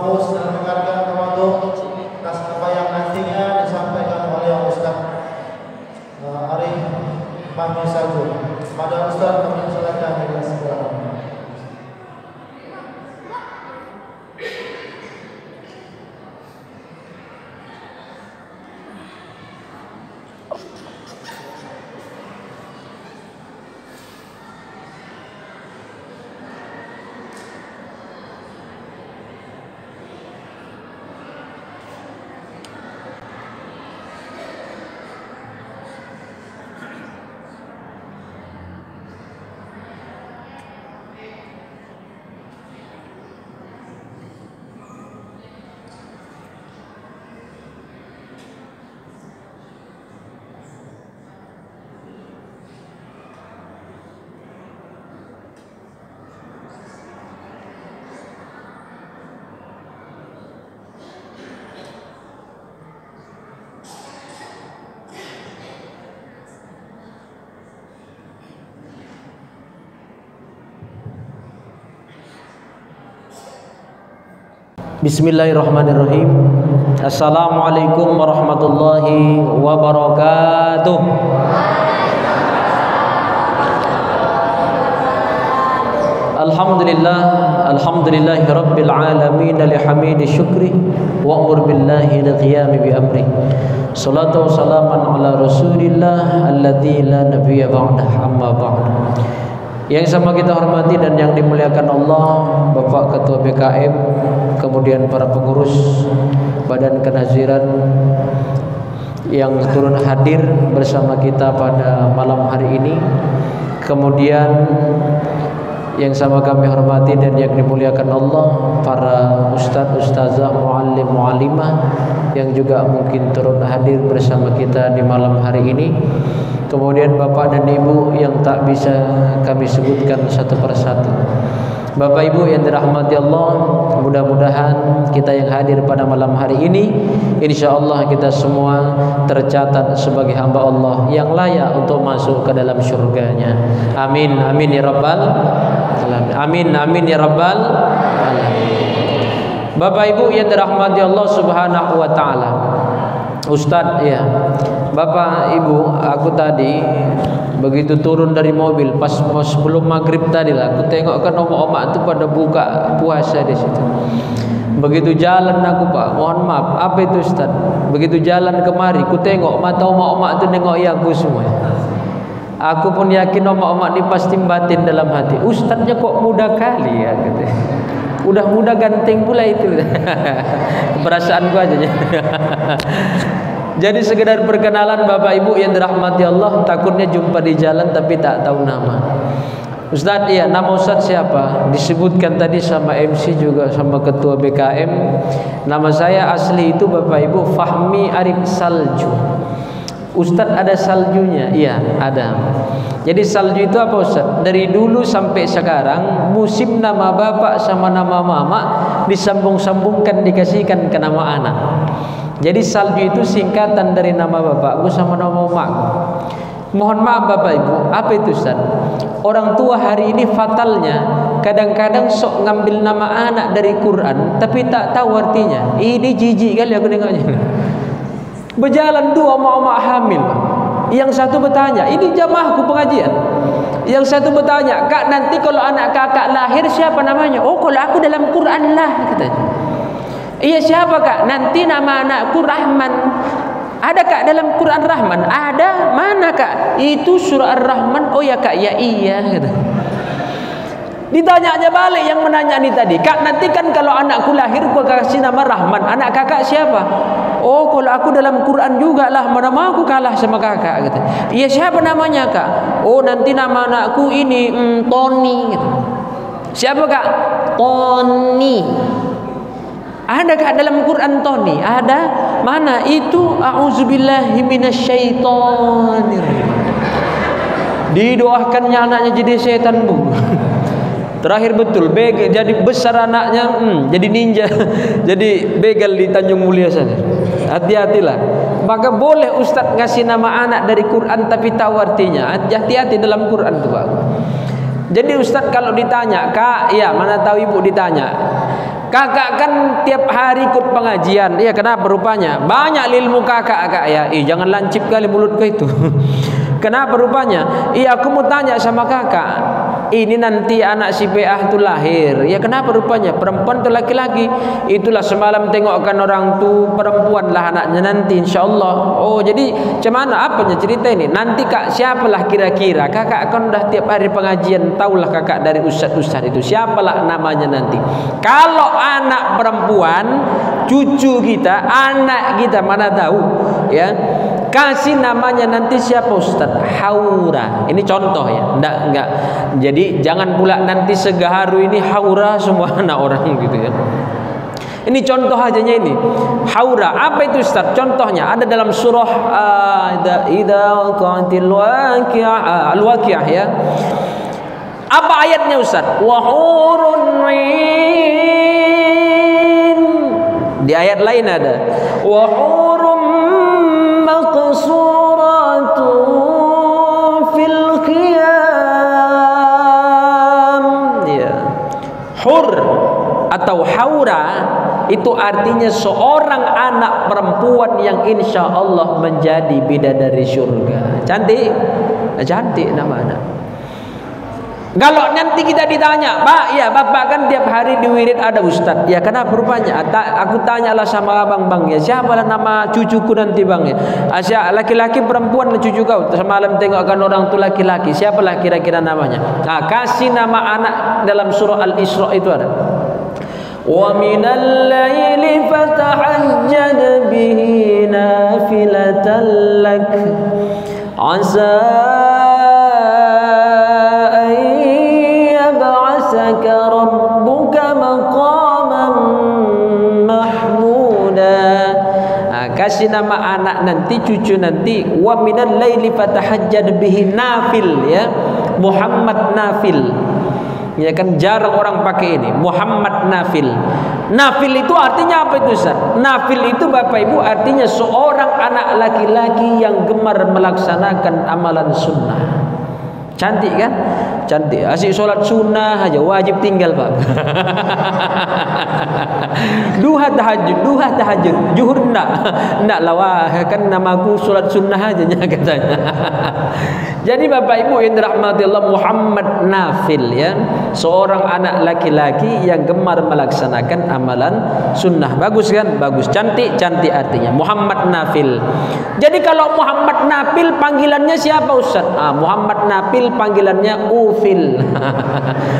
fokus dan mendengarkan tawadhu atas apa yang nantinya disampaikan oleh Ustaz Arif Fahmi Sagur. Pada Ustaz kami silakan dengan segera. Bismillahirrahmanirrahim. Assalamualaikum warahmatullahi wabarakatuh. Alhamdulillahi rabbil alamin lihamidi syukri wa'mur billahi liqiyami bi amri. Salatu wassalaman ala rasulillah alladzi la nabiyya ba'dah, amma ba'd. Yang sama kita hormati dan yang dimuliakan Allah, Bapak Ketua BKM, kemudian para pengurus Badan Kenaziran yang turun hadir bersama kita pada malam hari ini, kemudian yang sama kami hormati dan yang dimuliakan Allah, para ustadz, ustazah, muallim, muallimah yang juga mungkin turun hadir bersama kita di malam hari ini. Kemudian bapak dan ibu yang tak bisa kami sebutkan satu persatu. Bapak ibu yang dirahmati Allah, mudah-mudahan kita yang hadir pada malam hari ini, insya Allah kita semua tercatat sebagai hamba Allah yang layak untuk masuk ke dalam surganya. Amin, amin ya rabbal alamin. Amin, amin ya rabbal alamin. Bapak ibu yang dirahmati Allah subhanahu wa ta'ala, Ustadz, ya, Bapak Ibu, aku tadi begitu turun dari mobil pas sebelum maghrib tadi lah, aku tengok kan omak-omak itu pada buka puasa di situ. Begitu jalan aku, Pak, mohon maaf, apa itu Ustadz? Begitu jalan kemari, aku tengok mata omak-omak itu nengok aku semua. Aku pun yakin omak-omak ini pasti batin dalam hati, Ustadznya kok muda kali ya, gitu. Udah muda ganteng pula itu. Perasaan gua aja. Jadi sekedar perkenalan Bapak Ibu yang dirahmati Allah, takutnya jumpa di jalan tapi tak tahu nama. Ustadz, iya, nama Ustadz siapa? Disebutkan tadi sama MC juga sama Ketua BKM. Nama saya asli itu Bapak Ibu Fahmi Arif Salju. Ustadz ada saljunya? Iya, ada. Jadi salju itu apa Ustadz? Dari dulu sampai sekarang musim nama bapak sama nama mama disambung-sambungkan, dikasihkan ke nama anak. Jadi salju itu singkatan dari nama bapakku sama nama mamaku. Mohon maaf Bapak Ibu, apa itu Ustaz? Orang tua hari ini fatalnya kadang-kadang sok ngambil nama anak dari Quran tapi tak tahu artinya. Ini jijik kali aku dengarnya. Berjalan dua mama hamil. Yang satu bertanya, ini jamaahku pengajian. Yang satu bertanya, Kak, nanti kalau anak kakak lahir siapa namanya? Oh, kalau aku dalam Quran lah, katanya. Iya, siapa Kak? Nanti nama anakku Rahman. Ada Kak dalam Quran Rahman? Ada. Mana Kak? Itu surah Ar-Rahman. Oh ya Kak, ya iya, katanya. Ditanya aja balik yang menanya ini tadi, Kak, nanti kan kalau anakku lahir gua kasih nama Rahman, anak kakak siapa? Oh, kalau aku dalam Quran juga lah, mana mau aku kalah sama kakak, gitu. Iya, siapa namanya Kak? Oh, nanti nama anakku ini Tony, gitu. Siapa Kak? Tony. Ada Kak dalam Quran Tony? Ada. Mana? Itu a'udzubillahi minasyaitonir. Didoakannya anaknya jadi setan, Bu. Terakhir betul, begal, jadi besar anaknya, jadi ninja, jadi begal di Tanjung Mulia sana. Hati-hatilah. Maka boleh Ustadz ngasih nama anak dari Quran tapi tahu artinya. Hati-hati dalam Quran tuh Pak. Jadi Ustadz kalau ditanya, Kak, ya mana tahu Ibu ditanya, Kakak kan tiap hari ikut pengajian. Iya, kenapa rupanya? Banyak ilmu kakak ya. Jangan lancip kali mulut kau itu. Kenapa rupanya? Aku mau tanya sama kakak. Ini nanti anak si PA itu lahir. Ya kenapa rupanya? Perempuan atau laki-laki? Itulah semalam tengokkan orang tu perempuan lah anaknya nanti insyaallah. Oh, jadi macam mana apanya cerita ini? Nanti kak siapalah kira-kira? Kakak kan udah tiap hari pengajian, tahulah kakak dari ustaz-ustaz itu. Siapalah namanya nanti? Kalau anak perempuan, cucu kita, anak kita mana tahu, ya. Kasih namanya nanti siapa Ustaz? Haura. Ini contoh ya. Enggak. Jadi jangan pula nanti segaharu ini Haura semua anak orang gitu ya. Ini contoh hajanya ini. Haura. Apa itu Ustaz? Contohnya ada dalam surah idza qatil waqi'ah, al-waqi'ah ya. Apa ayatnya Ustaz? Wa hurun 'ain. Di ayat lain ada wa hurum maqsuratu fil khiyam. Ya. Hur atau haura itu artinya seorang anak perempuan yang insya Allah menjadi bidadari surga. Cantik? Cantik nama anak. Kalau nanti kita ditanya, Pak, ya Bapak kan tiap hari di wirid ada Ustaz. Ya kenapa rupanya? Aku tanyalah sama abang bang ya, siapalah nama cucuku nanti bang ya? Asya laki-laki perempuan cucu kau. Semalam tengokkan orang tu laki-laki. Siapalah kira-kira namanya? Nah, kasih nama anak dalam surah Al-Isra itu ada. Wa minal laili fatahajjad bihi nafilatan lak. Asa rabbuka maqaman mahmuda. Kasih nama anak nanti, cucu nanti, wa minal laili fatahajjad bihi nafil ya. Muhammad Nafil. Ya kan jarang orang pakai ini. Muhammad Nafil. Nafil itu artinya apa itu Ustaz? Nafil itu Bapak Ibu artinya seorang anak laki-laki yang gemar melaksanakan amalan sunnah. Cantik kan? Cantik. Asyik solat sunnah aja, wajib tinggal Pak. Duha tahajud, zuhur enggak lah, kan namaku solat sunnah aja katanya. Jadi Bapak Ibu yang dirahmati Allah, Muhammad Nafil ya, seorang anak laki-laki yang gemar melaksanakan amalan sunnah. Bagus kan? Bagus. Cantik artinya Muhammad Nafil. Jadi kalau Muhammad Nafil panggilannya siapa Ustaz? Muhammad Nafil panggilannya Ufil.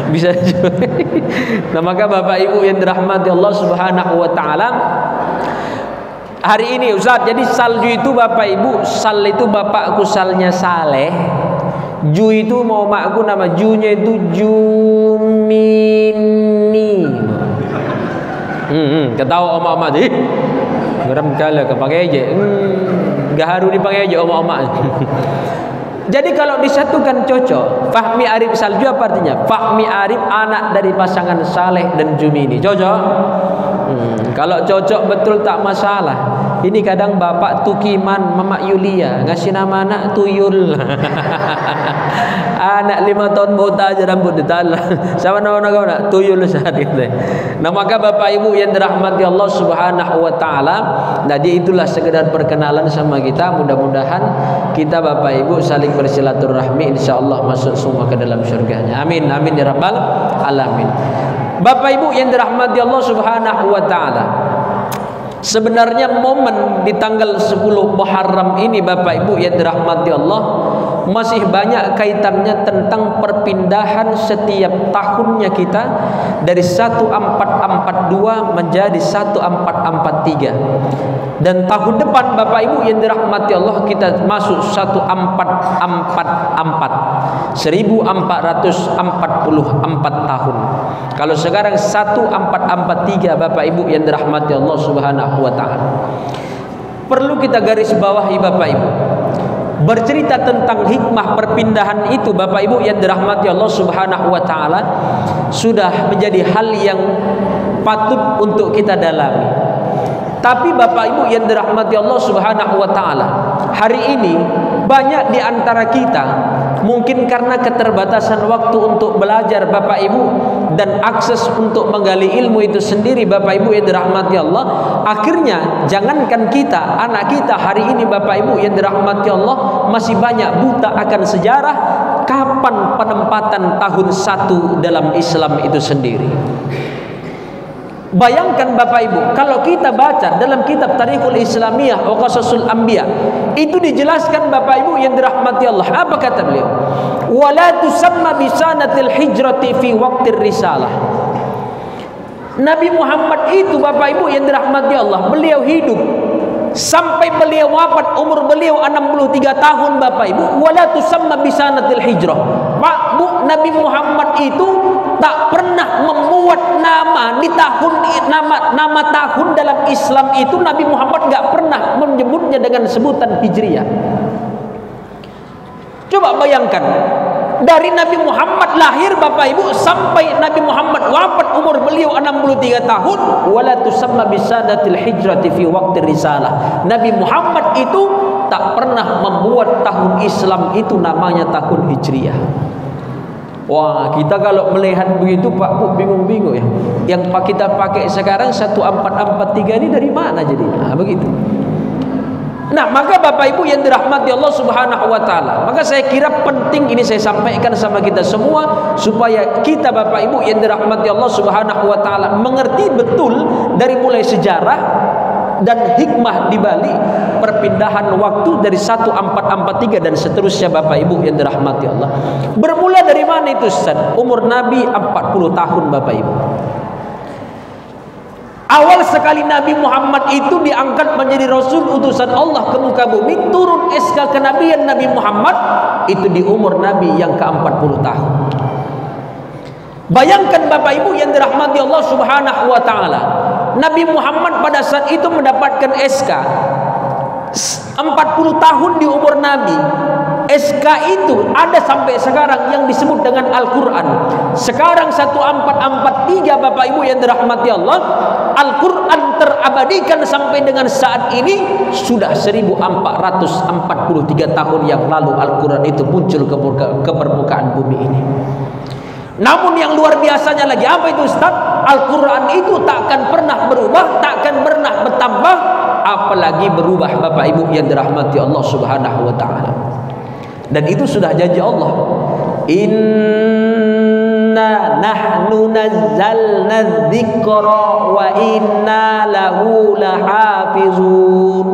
Bisa juga. Nah, maka Bapak Ibu yang dirahmati Allah Subhanahu wa taala, hari ini Ustaz, jadi salju itu Bapak Ibu, sal itu bapakku salnya Saleh, ju itu mau makku nama junya itu Jumini. Ketawa oma-oma tadi. Geram kali kepakai aja. Gaharu dipakai aja oma-oma. Jadi kalau disatukan cocok. Fahmi Arif Salju apa artinya? Fahmi Arif anak dari pasangan Saleh dan Jumini. Cocok? Kalau cocok betul tak masalah. Ini kadang bapak Tukiman, Mama Yulia ngasih nama anak Tuyul. Anak 5 tahun botak aja rambut ditalah. Sama nama kau nak Tuyul saat itu. Nah, maka Bapak Ibu yang dirahmati Allah Subhanahu wa taala, jadi itulah sekedar perkenalan sama kita. Mudah-mudahan kita Bapak Ibu saling bersilaturahmi, insyaallah masuk semua ke dalam surganya. Amin amin ya rabbal alamin. Bapak Ibu yang dirahmati Allah Subhanahu wa taala, sebenarnya momen di tanggal 10 Muharram ini Bapak Ibu yang dirahmati Allah masih banyak kaitannya tentang perpindahan setiap tahunnya kita dari 1442 menjadi 1443. Dan tahun depan Bapak Ibu yang dirahmati Allah kita masuk 1444, 1444 tahun. Kalau sekarang 1443 Bapak Ibu yang dirahmati Allah Subhanahu wa taala. Perlu kita garis bawahi Bapak Ibu, bercerita tentang hikmah perpindahan itu Bapak Ibu yang dirahmati Allah Subhanahu wa taala sudah menjadi hal yang patut untuk kita dalami. Tapi Bapak Ibu yang dirahmati Allah Subhanahu wa taala, hari ini banyak di antara kita mungkin karena keterbatasan waktu untuk belajar Bapak Ibu dan akses untuk menggali ilmu itu sendiri, Bapak Ibu yang dirahmati Allah. Akhirnya jangankan kita, anak kita hari ini Bapak Ibu yang dirahmati Allah masih banyak buta akan sejarah. Kapan penempatan tahun 1 dalam Islam itu sendiri? Bayangkan Bapak Ibu, kalau kita baca dalam kitab Tarikhul Islamiyah wa Qasasul Anbiya, itu dijelaskan Bapak Ibu yang dirahmati Allah. Apa kata beliau? Wala tusamma bisanatil hijrati fi waqtir risalah. Nabi Muhammad itu Bapak Ibu yang dirahmati Allah, beliau hidup sampai beliau wafat, umur beliau 63 tahun Bapak Ibu. Wala tusamma bisanatil hijrah. Pak Bu, Nabi Muhammad itu tak pernah membuat nama di tahun nama tahun dalam Islam itu. Nabi Muhammad enggak pernah menyebutnya dengan sebutan Hijriyah. Coba bayangkan, dari Nabi Muhammad lahir Bapak Ibu sampai Nabi Muhammad wafat, umur beliau 63 tahun. Wala tusamma bisadatil hijrati fi waqti risalah. Nabi Muhammad itu tak pernah membuat tahun Islam itu namanya tahun Hijriyah. Wah, kita kalau melihat begitu Pak Bu bingung-bingung ya. Yang kita pakai sekarang 1443 ini dari mana jadi? Nah, begitu. Nah, maka Bapak Ibu yang dirahmati Allah Subhanahu wa taala, maka saya kira penting ini saya sampaikan sama kita semua supaya kita Bapak Ibu yang dirahmati Allah Subhanahu wa taala mengerti betul dari mulai sejarah dan hikmah di balik perpindahan waktu dari 1443 dan seterusnya Bapak Ibu yang dirahmati Allah. Bermula dari mana itu Ustaz? Umur Nabi 40 tahun Bapak Ibu. Awal sekali Nabi Muhammad itu diangkat menjadi Rasul utusan Allah ke muka bumi, turun SK kenabian Nabi Muhammad itu di umur Nabi yang ke-40 tahun. Bayangkan Bapak Ibu yang dirahmati Allah Subhanahu wa taala, Nabi Muhammad pada saat itu mendapatkan SK 40 tahun di umur Nabi. SK itu ada sampai sekarang yang disebut dengan Al-Quran. Sekarang 1443 Bapak Ibu yang dirahmati Allah, Al-Quran terabadikan sampai dengan saat ini. Sudah 1443 tahun yang lalu Al-Quran itu muncul ke permukaan bumi ini. Namun yang luar biasanya lagi, apa itu Ustaz? Al-Quran itu takkan pernah berubah, takkan pernah bertambah, apalagi berubah Bapak Ibu yang dirahmati Allah Subhanahu wa taala. Dan itu sudah janji Allah. Inna nahnu nazzalna dzikra wa inna lahu lahafizun.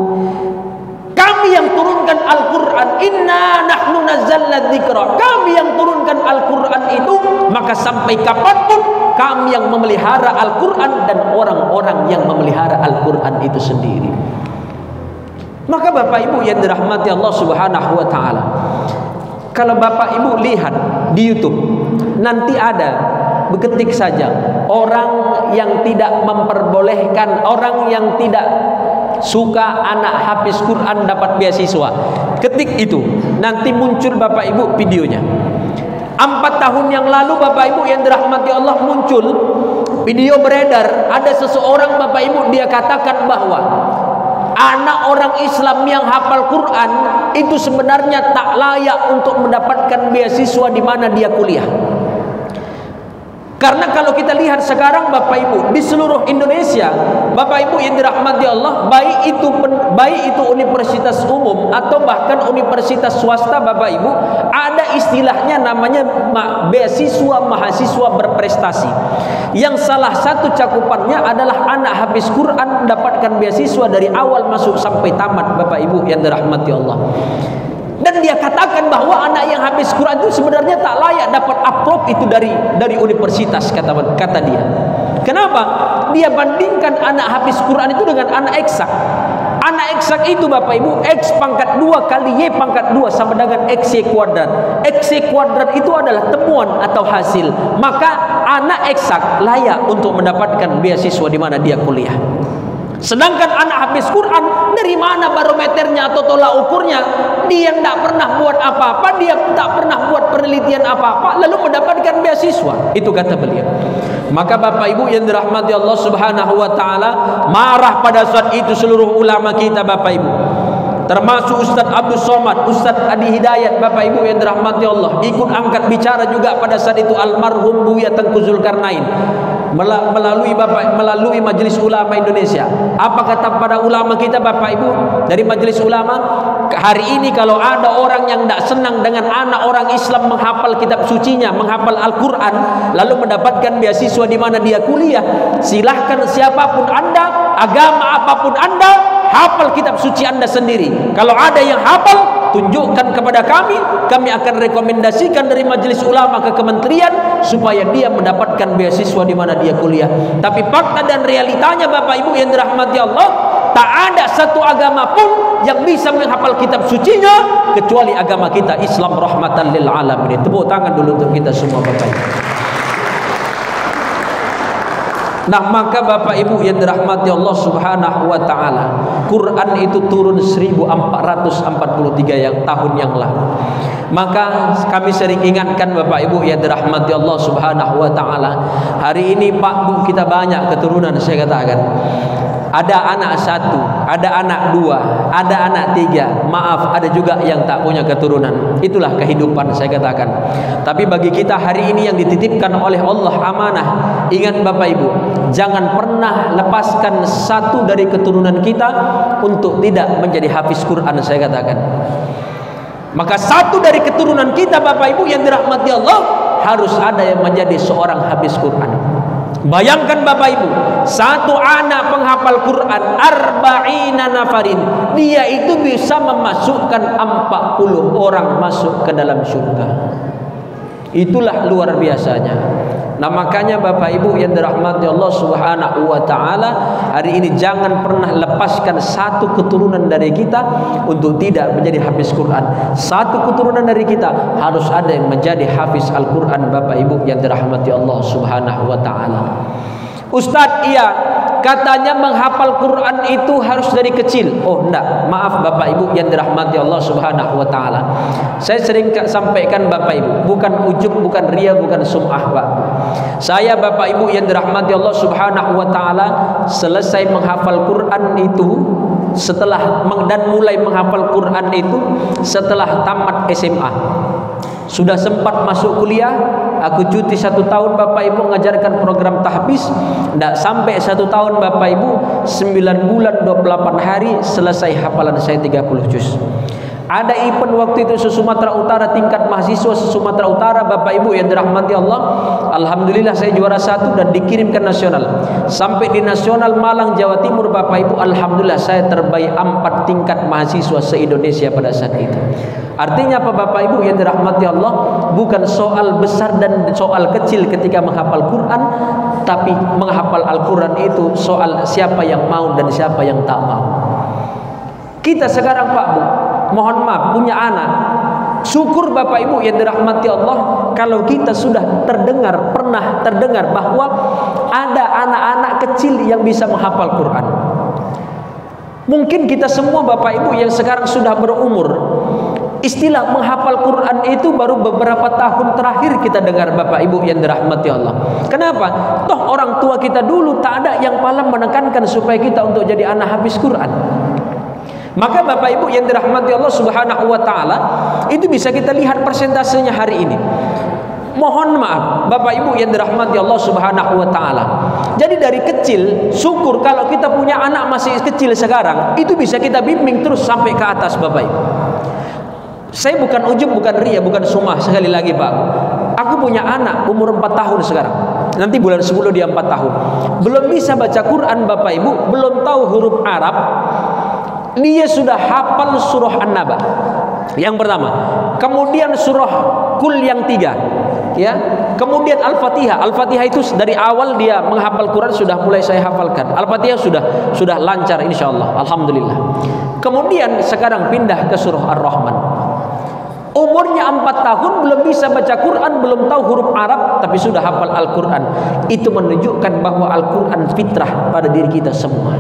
Kami yang turunkan Al-Quran. Inna nahnu nazzalna dzikra. Kami yang turunkan Al-Quran itu, maka sampai kapanpun kami yang memelihara Al-Quran dan orang-orang yang memelihara Al-Quran itu sendiri. Maka Bapak Ibu yang dirahmati Allah Subhanahu wa taala, kalau Bapak Ibu lihat di YouTube, nanti ada beketik saja orang yang tidak memperbolehkan, orang yang tidak suka anak hafiz Quran dapat beasiswa. Ketik itu, nanti muncul Bapak Ibu videonya. 4 tahun yang lalu Bapak Ibu yang dirahmati Allah muncul video beredar, ada seseorang Bapak Ibu dia katakan bahwa anak orang Islam yang hafal Quran itu sebenarnya tak layak untuk mendapatkan beasiswa di mana dia kuliah. Karena kalau kita lihat sekarang Bapak Ibu di seluruh Indonesia, Bapak Ibu yang dirahmati Allah, baik itu universitas umum atau bahkan universitas swasta Bapak Ibu, ada istilahnya namanya beasiswa mahasiswa berprestasi. Yang salah satu cakupannya adalah anak hafiz Quran mendapatkan beasiswa dari awal masuk sampai tamat Bapak Ibu yang dirahmati Allah. Dan dia katakan bahwa anak yang habis Quran itu sebenarnya tak layak dapat approve itu dari universitas, kata dia. Kenapa? Dia bandingkan anak habis Quran itu dengan anak eksak. Anak eksak itu Bapak Ibu, X pangkat 2 kali Y pangkat 2 sama dengan XY kuadrat. XY kuadrat itu adalah temuan atau hasil. Maka anak eksak layak untuk mendapatkan beasiswa di mana dia kuliah. Sedangkan anak habis Quran, dari mana barometernya atau tolak ukurnya? Dia tidak pernah buat apa-apa, dia tak pernah buat penelitian apa-apa, lalu mendapatkan beasiswa. Itu kata beliau. Maka Bapak Ibu yang dirahmati Allah Subhanahu wa taala, marah pada saat itu seluruh ulama kita Bapak Ibu. termasuk Ustaz Abdul Somad, Ustaz Adi Hidayat, Bapak Ibu yang dirahmati Allah, ikut angkat bicara juga pada saat itu almarhum Buya Tengku Zulkarnain melalui Majelis Ulama Indonesia. Apa kata para ulama kita, Bapak Ibu dari Majelis Ulama? Hari ini kalau ada orang yang tidak senang dengan anak orang Islam menghafal kitab sucinya, menghafal Al-Quran, lalu mendapatkan beasiswa di mana dia kuliah, silahkan siapapun Anda, agama apapun Anda, hafal kitab suci Anda sendiri. Kalau ada yang hafal, tunjukkan kepada kami akan rekomendasikan dari Majelis Ulama ke kementerian supaya dia mendapatkan beasiswa di mana dia kuliah. Tapi fakta dan realitanya, Bapak Ibu yang dirahmati Allah, tak ada satu agama pun yang bisa menghafal kitab sucinya kecuali agama kita Islam, rahmatan lil alamin. Tepuk tangan dulu untuk kita semua, Bapak Ibu. Nah, maka Bapak Ibu yang dirahmati Allah Subhanahu wa taala, Quran itu turun 1443 tahun yang lalu. Maka kami sering ingatkan Bapak Ibu yang dirahmati Allah Subhanahu wa taala, hari ini Pak Bu kita banyak keturunan, saya katakan. Ada anak satu, ada anak dua, ada anak tiga. Maaf, ada juga yang tak punya keturunan. Itulah kehidupan, saya katakan. Tapi bagi kita hari ini yang dititipkan oleh Allah amanah, ingat Bapak Ibu, jangan pernah lepaskan satu dari keturunan kita untuk tidak menjadi hafiz Quran, saya katakan. Maka satu dari keturunan kita, Bapak Ibu yang dirahmati Allah, harus ada yang menjadi seorang hafiz Quran. Bayangkan Bapak Ibu, satu anak penghafal Quran arba'ina nafarin, dia itu bisa memasukkan 40 orang masuk ke dalam surga. Itulah luar biasanya. Nah, makanya Bapak Ibu yang dirahmati Allah Subhanahu wa taala, hari ini jangan pernah lepaskan satu keturunan dari kita untuk tidak menjadi hafiz Quran. Satu keturunan dari kita harus ada yang menjadi hafiz Al-Quran, Bapak Ibu yang dirahmati Allah Subhanahu wa taala. Ustadz, iya, katanya menghafal Quran itu harus dari kecil. Oh, enggak, maaf Bapak Ibu yang dirahmati Allah Subhanahu wa taala. Saya sering sampaikan Bapak Ibu, bukan ujub, bukan ria, bukan sum'ah, Pak. Saya Bapak Ibu yang dirahmati Allah Subhanahu wa taala, selesai menghafal Quran itu setelah dan mulai menghafal Quran itu setelah tamat SMA. Sudah sempat masuk kuliah, aku cuti 1 tahun Bapak Ibu mengajarkan program tahfiz. Tidak sampai 1 tahun Bapak Ibu, 9 bulan 28 hari selesai hafalan saya 30 juz. Ada event waktu itu se-Sumatera Utara, tingkat mahasiswa se-Sumatera Utara, Bapak Ibu yang dirahmati Allah. Alhamdulillah saya juara 1 dan dikirim ke nasional. Sampai di nasional Malang, Jawa Timur, Bapak Ibu, alhamdulillah saya terbaik 4 tingkat mahasiswa se-Indonesia pada saat itu. Artinya apa Bapak Ibu yang dirahmati Allah? Bukan soal besar dan soal kecil ketika menghafal Quran, tapi menghafal Al-Quran itu soal siapa yang mau dan siapa yang tak mau. Kita sekarang Pak Bu, mohon maaf, punya anak. Syukur Bapak Ibu yang dirahmati Allah, kalau kita sudah pernah terdengar bahwa ada anak-anak kecil yang bisa menghafal Quran. Mungkin kita semua Bapak Ibu yang sekarang sudah berumur, istilah menghafal Quran itu baru beberapa tahun terakhir kita dengar Bapak Ibu yang dirahmati Allah. Kenapa? Toh orang tua kita dulu tak ada yang malah menekankan supaya kita untuk jadi anak hafiz Quran. Maka Bapak Ibu yang dirahmati Allah Subhanahu wa taala, itu bisa kita lihat persentasenya hari ini. Mohon maaf Bapak Ibu yang dirahmati Allah Subhanahu wa taala. Jadi dari kecil, syukur kalau kita punya anak masih kecil sekarang, itu bisa kita bimbing terus sampai ke atas Bapak Ibu. Saya bukan ujub, bukan ria, bukan sumah. Sekali lagi Pak, aku punya anak umur 4 tahun sekarang. Nanti bulan 10 dia 4 tahun. Belum bisa baca Quran Bapak Ibu, belum tahu huruf Arab. Dia sudah hafal surah An-Naba yang pertama, kemudian surah Kul yang 3, ya, kemudian Al-Fatihah. Al-Fatihah itu dari awal dia menghafal Quran sudah mulai saya hafalkan. Al-Fatihah sudah lancar insyaallah, alhamdulillah. Kemudian sekarang pindah ke surah Ar-Rahman. Umurnya 4 tahun, belum bisa baca Quran, belum tahu huruf Arab, tapi sudah hafal Al-Quran. Itu menunjukkan bahwa Al-Quran fitrah pada diri kita semua.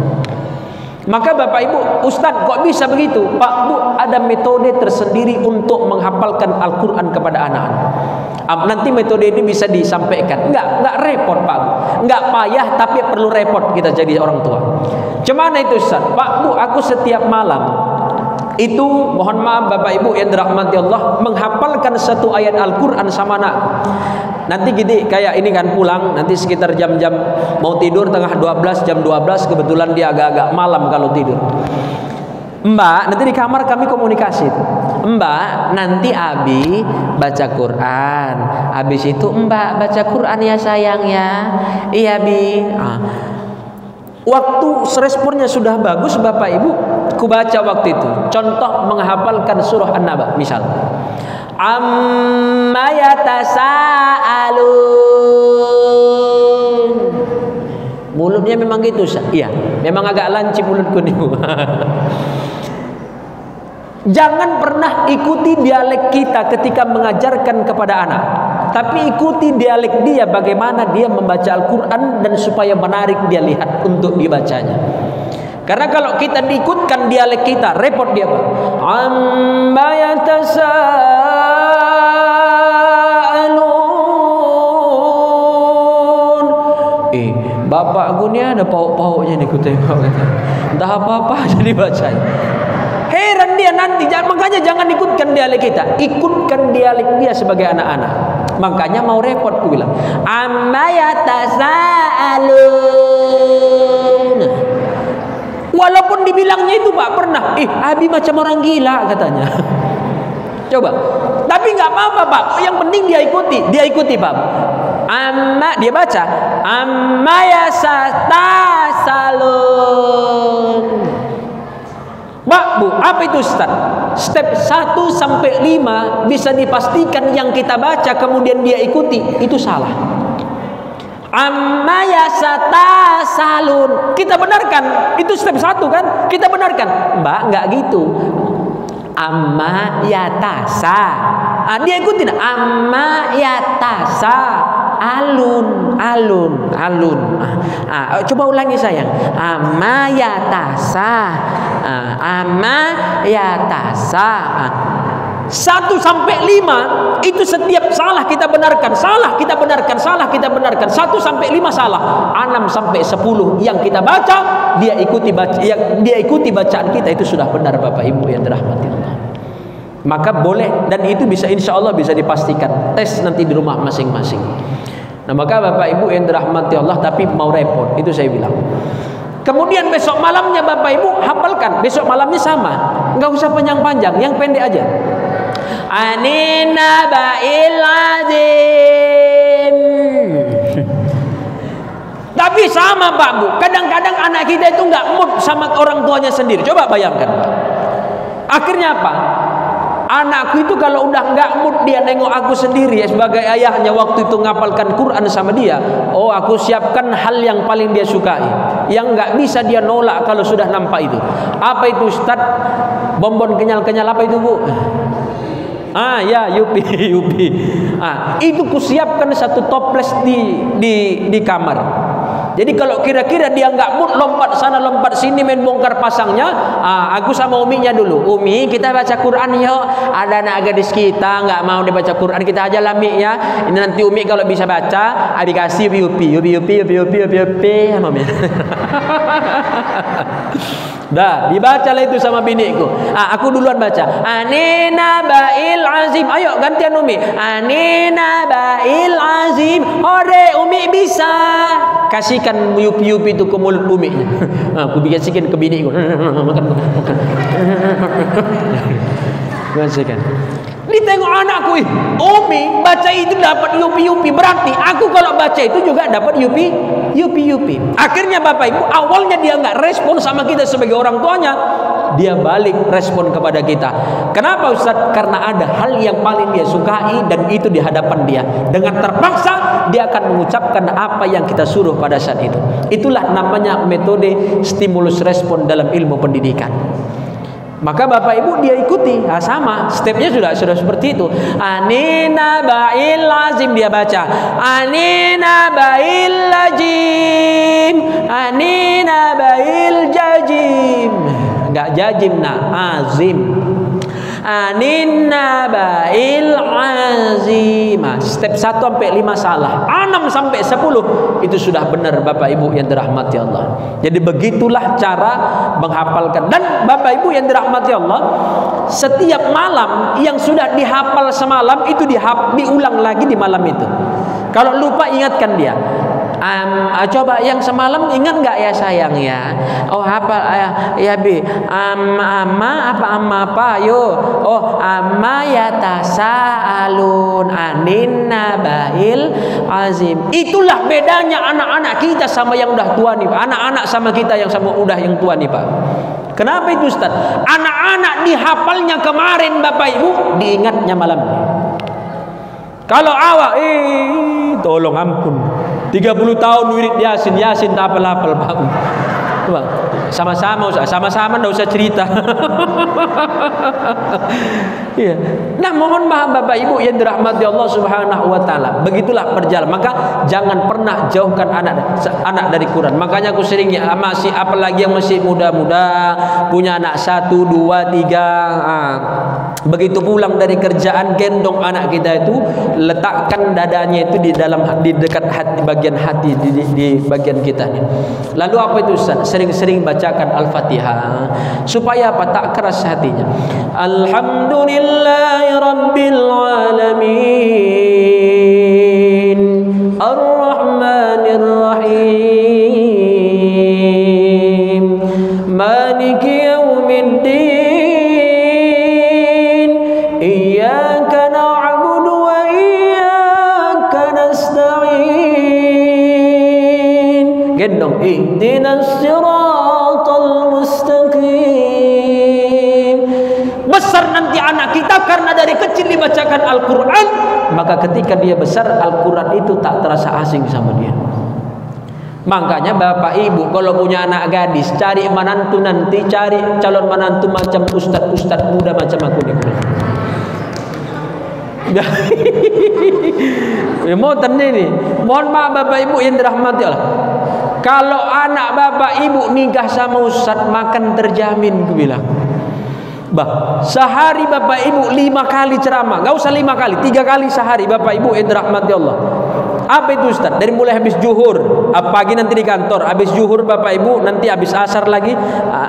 Maka Bapak Ibu, Ustadz kok bisa begitu? Pak Bu, ada metode tersendiri untuk menghafalkan Al-Quran kepada anak-anak. Nanti metode ini bisa disampaikan. Enggak repot Pak Bu, enggak payah, tapi perlu repot kita jadi orang tua. Gimana itu Ustadz? Pak Bu, aku setiap malam Itu mohon maaf Bapak Ibu yang dirahmati Allah, menghafalkan satu ayat Al-Quran sama anak. Nanti gini, kayak ini kan pulang, nanti sekitar jam-jam mau tidur tengah 12, jam 12, kebetulan dia agak-agak malam kalau tidur. Mbak, nanti di kamar kami komunikasi itu. Mbak, nanti Abi baca Quran. Habis itu Mbak baca Quran ya sayang ya. Iya Bi. Waktu responnya sudah bagus Bapak Ibu, ku baca waktu itu. Contoh menghafalkan surah An-Naba misal. Amma yatasaalun. Mulutnya memang gitu, iya. Memang agak lancip mulutku nih. Jangan pernah ikuti dialek kita ketika mengajarkan kepada anak, tapi ikuti dialek dia, bagaimana dia membaca Al-Quran dan supaya menarik dia lihat untuk dibacanya. Karena kalau kita diikutkan dialek kita, repot dia Pak. Amma yatasaalun. Bapak aku ni ada pauk-pauknya nih, ku tengok kata. Entah apa-apa aja dibacanya. Heran dia nanti, makanya jangan ikutkan dialek kita, ikutkan dialek dia sebagai anak-anak. Makanya mau repot ku bilang, amma yatasaalun. Walaupun dibilangnya itu Pak pernah, Abi macam orang gila katanya. Coba, tapi nggak apa-apa Pak. Yang penting dia ikuti Pak. Amma dia baca, amma yatasaalun. Pak, Bu, apa itu Ustaz? Step 1 sampai 5 bisa dipastikan yang kita baca kemudian dia ikuti, itu salah. Amma yatasaalun. Kita benarkan, itu step 1 kan? Kita benarkan. Mbak, enggak gitu. Amma yatasa. Dia ikutin. Amma yatasa. Alun. Coba ulangi sayang. Amma yatasa. Amma yatasa. 1 sampai 5 itu setiap salah kita benarkan, salah kita benarkan, salah kita benarkan. 1 sampai 5 salah. 6 sampai 10 yang kita baca, dia ikuti bacaan kita, itu sudah benar Bapak Ibu yang dirahmati Allah. Maka boleh, dan itu bisa insya Allah bisa dipastikan. Tes nanti di rumah masing-masing. Nah maka Bapak Ibu yang dirahmati Allah, tapi mau repot, itu saya bilang. Kemudian besok malamnya Bapak Ibu hafalkan. Besok malamnya sama, nggak usah panjang-panjang, yang pendek aja. Anina ba'il azim. Tapi sama Pak Bu, kadang-kadang anak kita itu nggak mood sama orang tuanya sendiri. Coba bayangkan Pak. Akhirnya apa? Anakku itu kalau udah nggak mood dia nengok aku sendiri sebagai ayahnya, waktu itu ngapalkan Quran sama dia, oh aku siapkan hal yang paling dia sukai, yang nggak bisa dia nolak kalau sudah nampak itu. Apa itu Ustaz? Bonbon kenyal-kenyal apa itu Bu? Ya Yupi. Itu kusiapkan satu toples di kamar. Jadi kalau kira-kira dia nggak mood lompat sana lompat sini main bongkar pasangnya, aku sama Uminya dulu. Umi, kita baca Quran yuk. Ada anak gadis kita nggak mau dibaca Quran, kita aja lah Mi ya. Ini nanti Umi kalau bisa baca, Abi kasih Yupi. Mami. Dah, dibacalah itu sama biniku. Aku duluan baca. Anina ba'il azim. Ayo gantian Umi. Anina ba'il azim. Hore, Umi bisa. Kasihkan yupi-yupi itu ke mulut Umi. Aku kasihkan ke biniku. Makan. Kasihkan. Ditengok anakku, Umi baca itu dapat yupi-yupi, berarti aku kalau baca itu juga dapat yupi-yupi. Akhirnya Bapak Ibu, awalnya dia nggak respon sama kita sebagai orang tuanya, dia balik respon kepada kita. Kenapa Ustaz? Karena ada hal yang paling dia sukai dan itu di hadapan dia. Dengan terpaksa dia akan mengucapkan apa yang kita suruh pada saat itu. Itulah namanya metode stimulus respon dalam ilmu pendidikan. Maka Bapak Ibu dia ikuti, sama stepnya sudah seperti itu. Anina ba'il lazim dia baca. Anina ba'il lajim. Anina ba'il jajim. Enggak jajim azim. Anin naba'il azim. Step 1 sampai 5 salah. 6 sampai 10 itu sudah benar Bapak Ibu yang dirahmati Allah. Jadi begitulah cara menghafalkan. Dan Bapak Ibu yang dirahmati Allah, setiap malam yang sudah dihafal semalam itu diulang lagi di malam itu. Kalau lupa ingatkan dia. Coba yang semalam ingat nggak ya sayang ya? Oh apa ya bi? Amma apa? Yo. Oh amma yatasaalun anin naba'il azim. Itulah bedanya anak-anak kita sama yang udah tua nih, Pak. Anak-anak sama kita yang sama udah yang tua nih, Pak. Kenapa itu Ustaz? Anak-anak dihafalnya kemarin Bapak Ibu, diingatnya malam. Kalau awak tolong ampun 30 tahun wirid Yasin tak hafal-hafal Pak. Sama-sama enggak usah cerita. Iya. Nah, mohon maaf Bapak Ibu yang dirahmati Allah Subhanahu wa taala. Begitulah perjalanan. Maka jangan pernah jauhkan anak dari Quran. Makanya aku sering apalagi yang masih muda-muda, punya anak 1, 2, 3, begitu pulang dari kerjaan gendong anak kita itu, letakkan dadanya itu di dekat hati, bagian hati di bagian kita nih. Lalu apa itu Ustaz? Sering-sering bacakan Al-Fatihah supaya apa? Tak keras hatinya. Alhamdulillahi rabbil alamin Ar-Rahmanir Rahim Maliki yaumiddin Iyyaka na'budu wa iyyaka nasta'in. Gendong. Ihdinas siratal mustaqim. Besar nanti anak kita karena dari kecil dibacakan Al-Quran, maka ketika dia besar Al-Quran itu tak terasa asing sama dia. Makanya Bapak Ibu kalau punya anak gadis, cari menantu nanti, cari calon menantu macam ustadz muda macam aku nih. Mau ini, mohon maaf Bapak Ibu yang dirahmati Allah. Kalau anak Bapak Ibu nikah sama ustadz, makan terjamin, aku bilang. Sehari Bapak Ibu 5 kali ceramah, nggak usah 5 kali, 3 kali sehari Bapak Ibu yang dirahmati Allah. Apa itu Ustaz? Dari mulai habis zuhur, pagi nanti di kantor, habis zuhur Bapak Ibu, nanti habis asar lagi,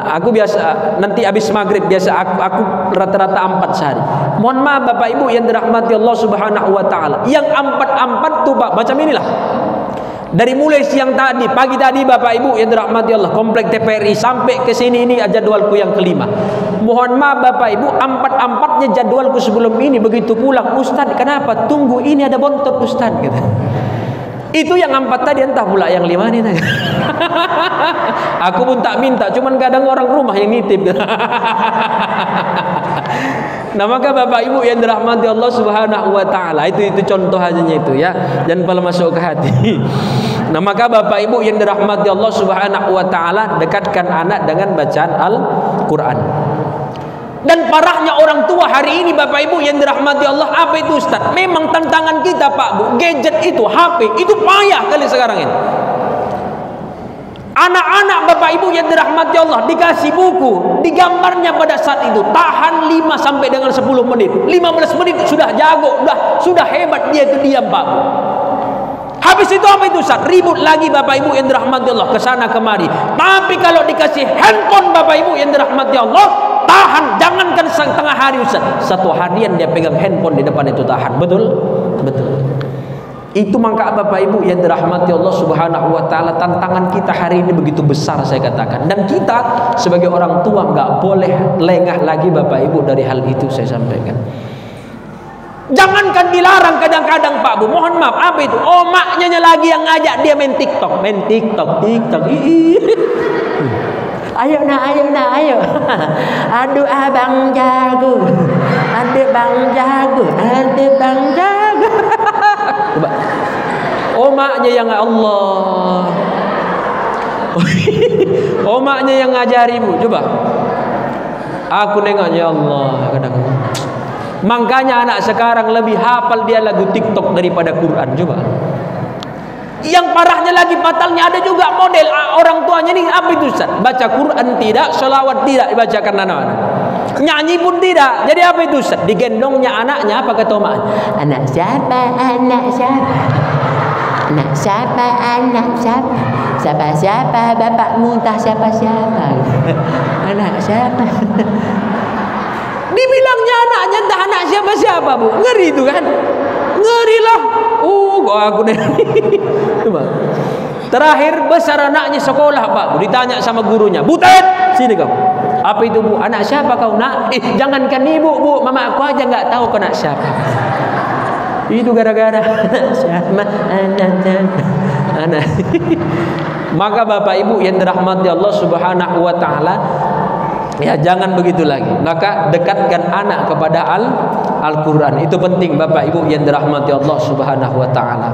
aku biasa nanti habis maghrib biasa aku rata-rata 4 sehari. Mohon maaf Bapak Ibu yang dirahmati Allah Subhanahu wa taala. Yang 4 tuh Pak, macam inilah. Dari mulai siang tadi, pagi tadi Bapak Ibu yang dirahmati Allah, komplek TPRI sampai ke sini, ini jadwalku yang kelima. Mohon maaf Bapak Ibu, 4-4-nya jadwalku sebelum ini. Begitu pulang, Ustaz kenapa? Tunggu ini ada bontot Ustaz gitu. Itu yang 4 tadi, entah pula yang 5 ini. Aku pun tak minta, cuman kadang orang rumah yang nitip. Nah maka Bapak Ibu yang dirahmati Allah Subhanahu wa taala, itu contoh aja itu ya, jangan pala masuk ke hati. Nah maka Bapak Ibu yang dirahmati Allah Subhanahu wa taala, dekatkan anak dengan bacaan Al-Qur'an. Dan parahnya orang tua hari ini Bapak Ibu yang dirahmati Allah, apa itu Ustaz? Memang tantangan kita Pak Bu, gadget itu, HP itu payah kali sekarang ini. Anak-anak Bapak Ibu yang dirahmati Allah dikasih buku, digambarnya pada saat itu tahan 5 sampai dengan 10 menit. 15 menit sudah jago, sudah hebat dia itu diam Pak Bu. Habis itu apa itu Ustaz? Ribut lagi Bapak Ibu yang dirahmati Allah, kesana kemari. Tapi kalau dikasih handphone Bapak Ibu yang dirahmati Allah, tahan, jangankan setengah hari Ustaz, 1 harian dia pegang handphone di depan itu tahan. Betul? Betul. Itu maka Bapak Ibu yang dirahmati Allah Subhanahu wa taala, tantangan kita hari ini begitu besar saya katakan. Dan kita sebagai orang tua nggak boleh lengah lagi Bapak Ibu dari hal itu, saya sampaikan. Jangankan dilarang kadang-kadang Pak Bu, mohon maaf, apa itu? Maknya lagi yang ngajak dia main TikTok. Ayo. Aduh abang jago. Aduh bang jago. Coba. Maknya yang Allah. Maknya yang ngajarimu. Coba. Aku nengoknya Allah kadang. Makanya anak sekarang lebih hafal dia lagu TikTok daripada Quran. Coba. Yang parahnya lagi, fatalnya ada juga model orang tuanya nih, apa itu Ustaz? Baca Quran tidak, sholawat tidak dibacakan anak-anak. Nyanyi pun tidak. Jadi apa itu Ustaz? Digendongnya anaknya, apa kata mak? Anak siapa? Anak siapa? Anak siapa? Anak siapa? Siapa-siapa? Bapakmu entah siapa-siapa. Anak siapa? Dibilangnya anaknya entah anak siapa-siapa, Bu. Ngeri itu kan? Ngeri lah. Kok aku nih. Terakhir besar anaknya sekolah, Pak. Ditanya sama gurunya, "Butet, sini kau." "Apa itu, Bu?" "Anak siapa kau, Nak?" "Jangankan ibu, Bu, mama aku aja nggak tahu kau anak siapa." Itu gara-gara siapa anak. Maka Bapak Ibu yang dirahmati Allah Subhanahu wa taala, ya jangan begitu lagi. Maka dekatkan anak kepada Al-Qur'an. Itu penting Bapak Ibu yang dirahmati Allah Subhanahu wa taala.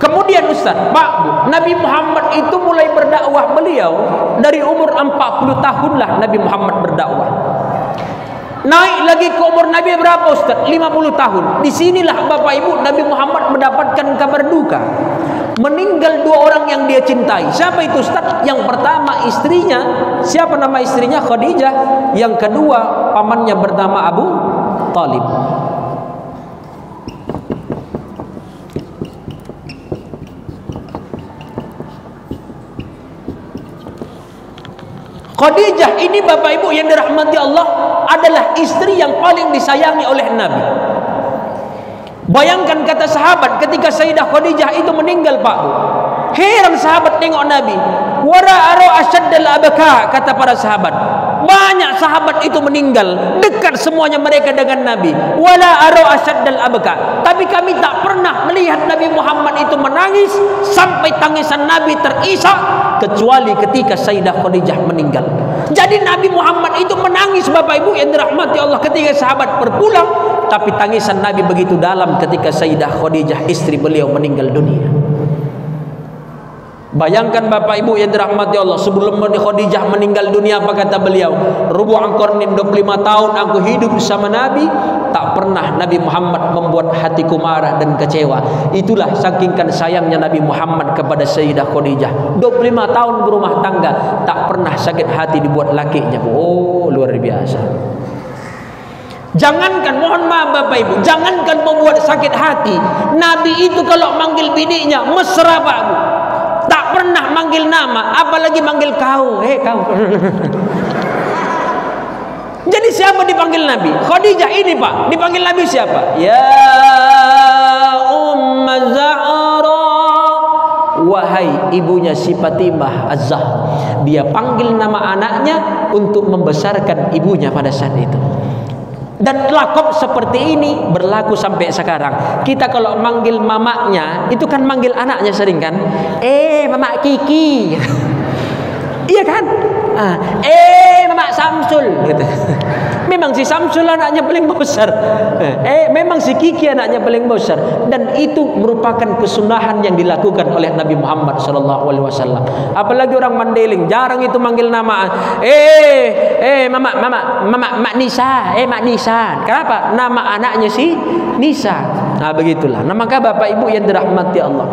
Kemudian Ustaz, Pak, Bu, Nabi Muhammad itu mulai berdakwah beliau dari umur 40 tahun lah Nabi Muhammad berdakwah. Naik lagi ke umur Nabi berapa Ustaz? 50 tahun. Disinilah Bapak Ibu Nabi Muhammad mendapatkan kabar duka. Meninggal 2 orang yang dia cintai. Siapa itu Ustaz? Yang pertama istrinya. Siapa nama istrinya? Khadijah. Yang kedua pamannya bernama Abu Talib. Khadijah ini Bapak Ibu yang dirahmati Allah adalah istri yang paling disayangi oleh Nabi. Bayangkan kata sahabat ketika Sayyidah Khadijah itu meninggal, Pak Bu. Heran sahabat tengok Nabi. Wara aro asyaddal abaka, kata para sahabat. Banyak sahabat itu meninggal, dekat semuanya mereka dengan Nabi. Wala aro asyaddal abaka. Tapi kami tak pernah melihat Nabi Muhammad itu menangis sampai tangisan Nabi terisak kecuali ketika Sayyidah Khadijah meninggal. Jadi Nabi Muhammad itu menangis Bapak Ibu yang dirahmati Allah ketika sahabat berpulang, tapi tangisan Nabi begitu dalam ketika Sayyidah Khadijah istri beliau meninggal dunia. Bayangkan Bapak Ibu yang dirahmati Allah, sebelum Khadijah meninggal dunia apa kata beliau? Rubu'an qarnin, 25 tahun aku hidup bersama Nabi, tak pernah Nabi Muhammad membuat hatiku marah dan kecewa. Itulah sakingkan sayangnya Nabi Muhammad kepada Sayyidah Khadijah. 25 tahun berumah tangga, tak pernah sakit hati dibuat lakinya. Oh, luar biasa. Jangankan, mohon maaf Bapak Ibu, jangankan membuat sakit hati, Nabi itu kalau manggil bininya mesra Pak Bu. Tak pernah manggil nama, apalagi manggil kau. Kau. Jadi siapa dipanggil Nabi? Khadijah ini Pak. Dipanggil Nabi siapa? Ya Umma Zahra. Wahai ibunya si Fatimah Az-Zahra. Dia panggil nama anaknya untuk membesarkan ibunya pada saat itu. Dan lakop seperti ini berlaku sampai sekarang. Kita kalau manggil mamaknya, itu kan manggil anaknya sering kan? Mama Kiki. Iya kan? Mama Samsul gitu. Memang si Samsul anaknya paling besar. Memang si Kiki anaknya paling besar. Dan itu merupakan kesunahan yang dilakukan oleh Nabi Muhammad SAW. Apalagi orang Mandailing, jarang itu manggil nama. Mak Nisa. Mak Nisa. Kenapa? Nama anaknya si Nisa. Nah begitulah. Nah maka Bapak Ibu yang dirahmati Allah,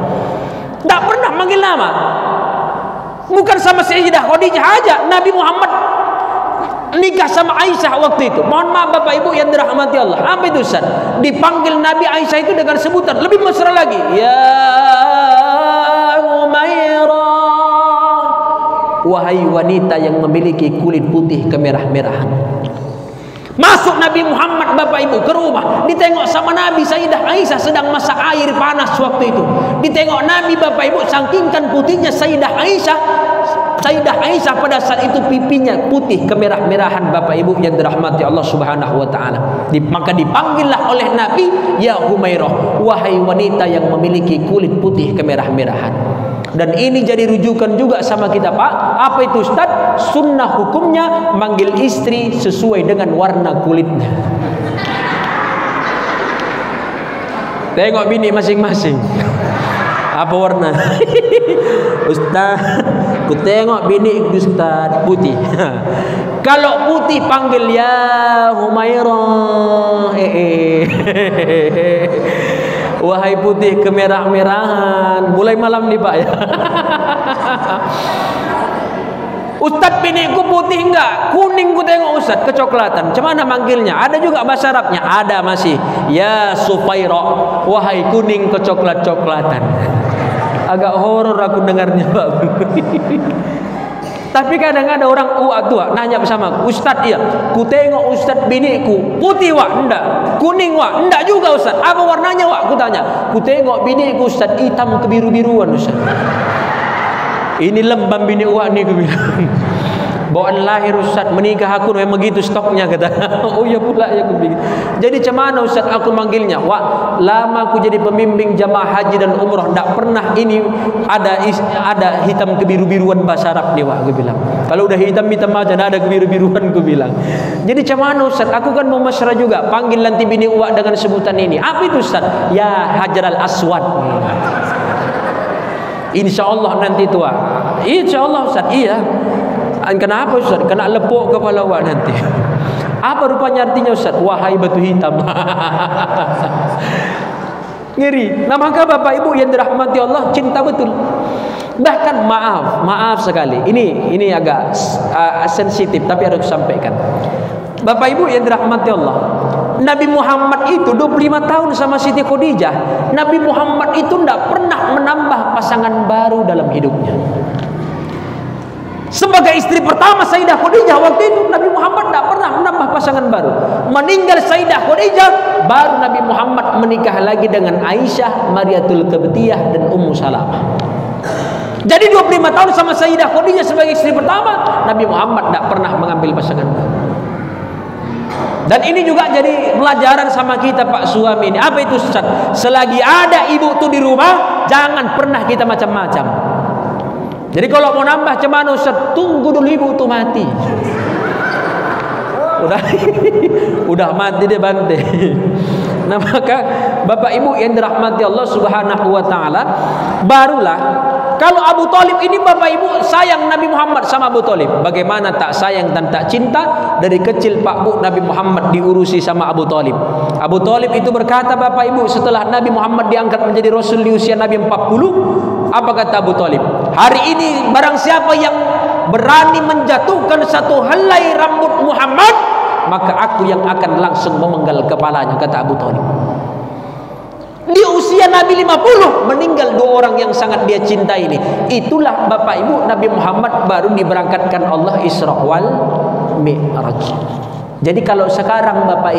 tak pernah manggil nama. Bukan sama Sayyidah Khadijah aja, Nabi Muhammad nikah sama Aisyah waktu itu. Mohon maaf Bapak Ibu yang dirahmati Allah. Apa itu Ustaz? Dipanggil Nabi Aisyah itu dengan sebutan lebih mesra lagi. Ya Umairah. Wahai wanita yang memiliki kulit putih kemerah-merahan. Masuk Nabi Muhammad Bapak Ibu ke rumah, ditengok sama Nabi Sayyidah Aisyah sedang masak air panas waktu itu. Ditengok Nabi Bapak Ibu, sangkingkan putihnya Sayyidah Aisyah pada saat itu pipinya putih kemerah-merahan Bapak Ibu yang dirahmati Allah Subhanahu wa taala. Maka dipanggillah oleh Nabi, ya Humairah, wahai wanita yang memiliki kulit putih kemerah-merahan. Dan ini jadi rujukan juga sama kita Pak. Apa itu Ustaz? Sunnah hukumnya manggil istri sesuai dengan warna kulitnya. Tengok bini masing-masing. Apa warna? Ustaz, ku tengok bini Ustaz putih. Kalau putih panggil ya Humairah. Wahai putih kemerah-merahan. Mulai malam nih Pak ya. Ustadz biniku putih enggak, kuning ku tengok Ustadz, kecoklatan. Macam mana manggilnya? Ada juga bahasa Arabnya, ada masih. Ya Sufaira, wahai kuning kecoklat-coklatan. Agak horor aku dengarnya, Pak. Tapi kadang ada orang tua nanya bersama, Ustadz iya, ku tengok Ustadz biniku putih wak, enggak, kuning wak, enggak juga Ustadz. Apa warnanya wak? Ku tanya, ku tengok biniku Ustadz hitam kebiru-biruan Ustadz. Ini lembam bini wak ni, ku bilang. Bawaan lahir Ustaz, menikah aku memang begitu stoknya, kata. Oh ya pula ya, aku begitu. Jadi macam mana Ustaz aku manggilnya? Wah, lama aku jadi pembimbing jamaah haji dan umrah, tak pernah ini ada hitam kebiru-biruan bahasa Arab ni, wah, aku bilang. Kalau udah hitam-hitam aja, ada kebiru-biruan, aku bilang. Jadi macam mana Ustaz? Aku kan mau masyarakat juga, panggil nanti bini wak dengan sebutan ini. Apa itu Ustaz? Ya Hajar al-Aswad. InsyaAllah nanti tua. InsyaAllah Ustaz, iya. Kenapa Ustaz? Kena lepuk kepala awak nanti. Apa rupanya artinya Ustaz? Wahai batu hitam. Ngeri. Nah maka Bapak Ibu yang dirahmati Allah, cinta betul. Bahkan maaf sekali. Ini agak sensitif, tapi harus sampaikan. Bapak Ibu yang dirahmati Allah, Nabi Muhammad itu 25 tahun sama Siti Khadijah. Nabi Muhammad itu tidak pernah menambah pasangan baru dalam hidupnya. Sebagai istri pertama Sayyidah Khadijah waktu itu, Nabi Muhammad tidak pernah menambah pasangan baru. Meninggal Sayyidah Khadijah, baru Nabi Muhammad menikah lagi dengan Aisyah, Mariatul Qibtiyah dan Ummu Salamah. Jadi 25 tahun sama Sayyidah Khadijah sebagai istri pertama, Nabi Muhammad tidak pernah mengambil pasangan baru. Dan ini juga jadi pelajaran sama kita Pak suami ini. Apa itu Ustaz? Selagi ada ibu tu di rumah, jangan pernah kita macam-macam. Jadi kalau mau nambah macam mana Ustaz? Tunggu dulu ibu tu mati. Udah mati dia bantai. Nah maka Bapak Ibu yang dirahmati Allah Subhanahu wa taala, barulah kalau Abu Thalib ini Bapak Ibu sayang Nabi Muhammad sama Abu Thalib. Bagaimana tak sayang dan tak cinta? Dari kecil Pak Bu Nabi Muhammad diurusi sama Abu Thalib. Abu Thalib itu berkata Bapak Ibu, setelah Nabi Muhammad diangkat menjadi Rasul di usia Nabi 40, apa kata Abu Thalib? Hari ini barang siapa yang berani menjatuhkan satu helai rambut Muhammad, maka aku yang akan langsung memenggal kepalanya, kata Abu Thalib. Di usia Nabi 50 meninggal dua orang yang sangat dia cintai ini. Itulah Bapak Ibu Nabi Muhammad baru diberangkatkan Allah Isra wal Mi'raj. Jadi kalau sekarang Bapak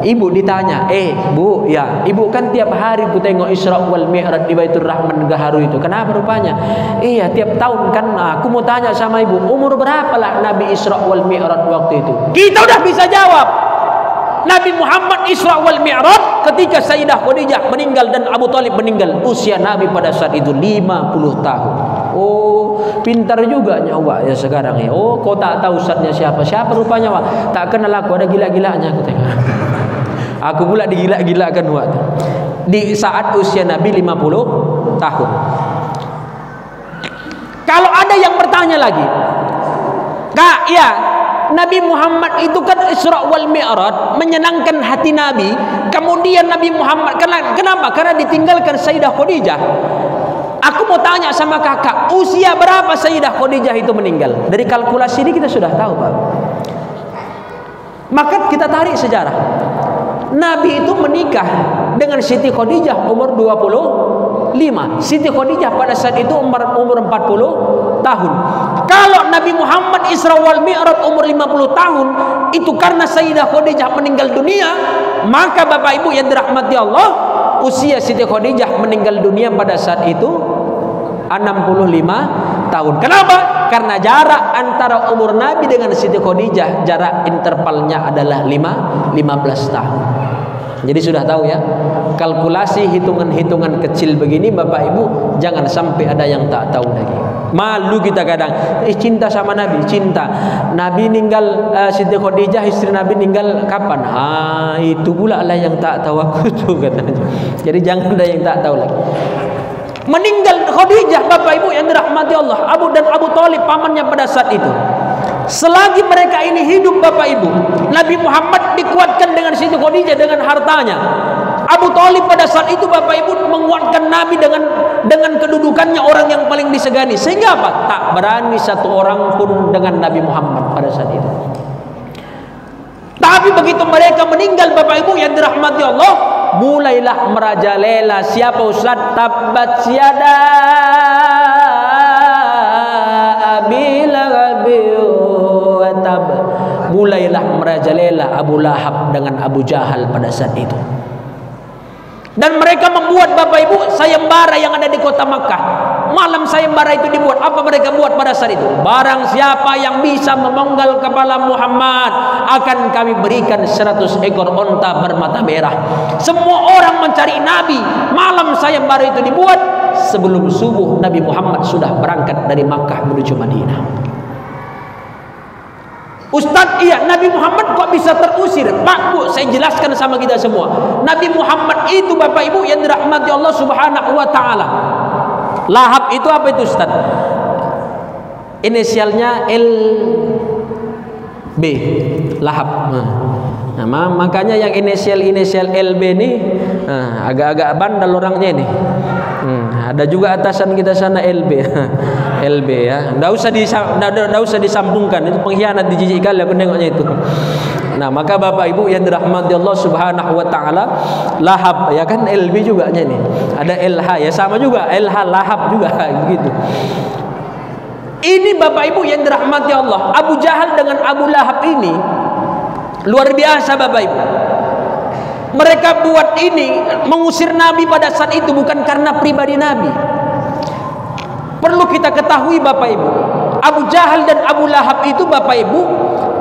Ibu ditanya, Bu, ya, Ibu kan tiap hari ku tengok Isra wal Mi'raj di Baitur Rahman Gaharu itu. Kenapa rupanya? Iya, tiap tahun kan. Aku mau tanya sama Ibu, umur berapalah Nabi Isra wal Mi'raj waktu itu? Kita udah bisa jawab. Nabi Muhammad Isra wal Mi'raj ketika Sayyidah Khadijah meninggal dan Abu Thalib meninggal. Usia Nabi pada saat itu 50 tahun. Oh, pintar juga nyawa ya sekarang ya. Oh, kau tak tahu ustaznya siapa? Siapa rupanya, Wak? Tak kenal aku, ada gila-gilanya aku tengok. Aku pula digila-gilakan waktu di saat usia Nabi 50 tahun. Kalau ada yang bertanya lagi, Kak, ya, Nabi Muhammad itu kan Isra wal Mi'raj menyenangkan hati Nabi. Kemudian Nabi Muhammad kenapa? Karena ditinggalkan Sayyidah Khadijah. Aku mau tanya sama kakak, usia berapa Sayyidah Khadijah itu meninggal? Dari kalkulasi ini kita sudah tahu, Pak. Maka kita tarik sejarah. Nabi itu menikah dengan Siti Khadijah umur 25. Siti Khadijah pada saat itu umur 40 tahun. Kalau Nabi Muhammad Isra wal Mi'raj umur 50 tahun, itu karena Sayyidah Khadijah meninggal dunia, maka Bapak Ibu yang dirahmati Allah, usia Siti Khadijah meninggal dunia pada saat itu 65 tahun. Kenapa? Karena jarak antara umur Nabi dengan Siti Khadijah, jarak intervalnya adalah 15 tahun. Jadi sudah tahu ya, kalkulasi hitungan-hitungan kecil begini Bapak Ibu, jangan sampai ada yang tak tahu lagi. Malu kita kadang, cinta sama Nabi, cinta. Nabi ninggal, Siti Khadijah istri Nabi ninggal kapan? Itu pula lah yang tak tahu aku tuh katanya. Jadi jangan ada yang tak tahu lagi. Meninggal Khadijah Bapak Ibu yang dirahmati Allah, Abu Thalib pamannya pada saat itu. Selagi mereka ini hidup Bapak Ibu, Nabi Muhammad dikuatkan dengan Siti Khadijah dengan hartanya. Abu Thalib pada saat itu Bapak Ibu menguatkan Nabi dengan kedudukannya orang yang paling disegani. Sehingga apa? Tak berani satu orang pun dengan Nabi Muhammad pada saat itu. Tapi begitu mereka meninggal Bapak Ibu yang dirahmati Allah, mulailah merajalela. Siapa Ustaz? Tabbat siada Abi Lahab wa tab. Mulailah merajalela Abu Lahab dengan Abu Jahal pada saat itu. Dan mereka membuat Bapak Ibu sayembara yang ada di kota Makkah. Malam sayembara itu dibuat. Apa mereka buat pada saat itu? Barang siapa yang bisa memenggal kepala Muhammad, akan kami berikan 100 ekor onta bermata merah. Semua orang mencari Nabi. Malam sayembara itu dibuat. Sebelum subuh Nabi Muhammad sudah berangkat dari Makkah menuju Madinah. Ustaz, iya, Nabi Muhammad kok bisa terusir? Pak, Bu, saya jelaskan sama kita semua. Nabi Muhammad itu Bapak Ibu yang dirahmati Allah Subhanahu wa taala. Lahab itu apa itu, Ustaz? Inisialnya LB, Lahab. Nah, makanya yang inisial LB ini agak-agak bandel orangnya ini. Ada juga atasan kita sana LB. LB ya. Enggak usah disambungkan, itu pengkhianat, dijijik kali aku nengoknya itu. Nah, maka Bapak Ibu yang dirahmati Allah Subhanahu wa taala, Lahab ya kan LB juga nya nih. Ada LH ya, sama juga LH Lahab juga begitu. Ini Bapak Ibu yang dirahmati Allah, Abu Jahal dengan Abu Lahab ini luar biasa Bapak Ibu. Mereka buat ini, mengusir Nabi pada saat itu bukan karena pribadi Nabi. Perlu kita ketahui Bapak Ibu, Abu Jahal dan Abu Lahab itu Bapak Ibu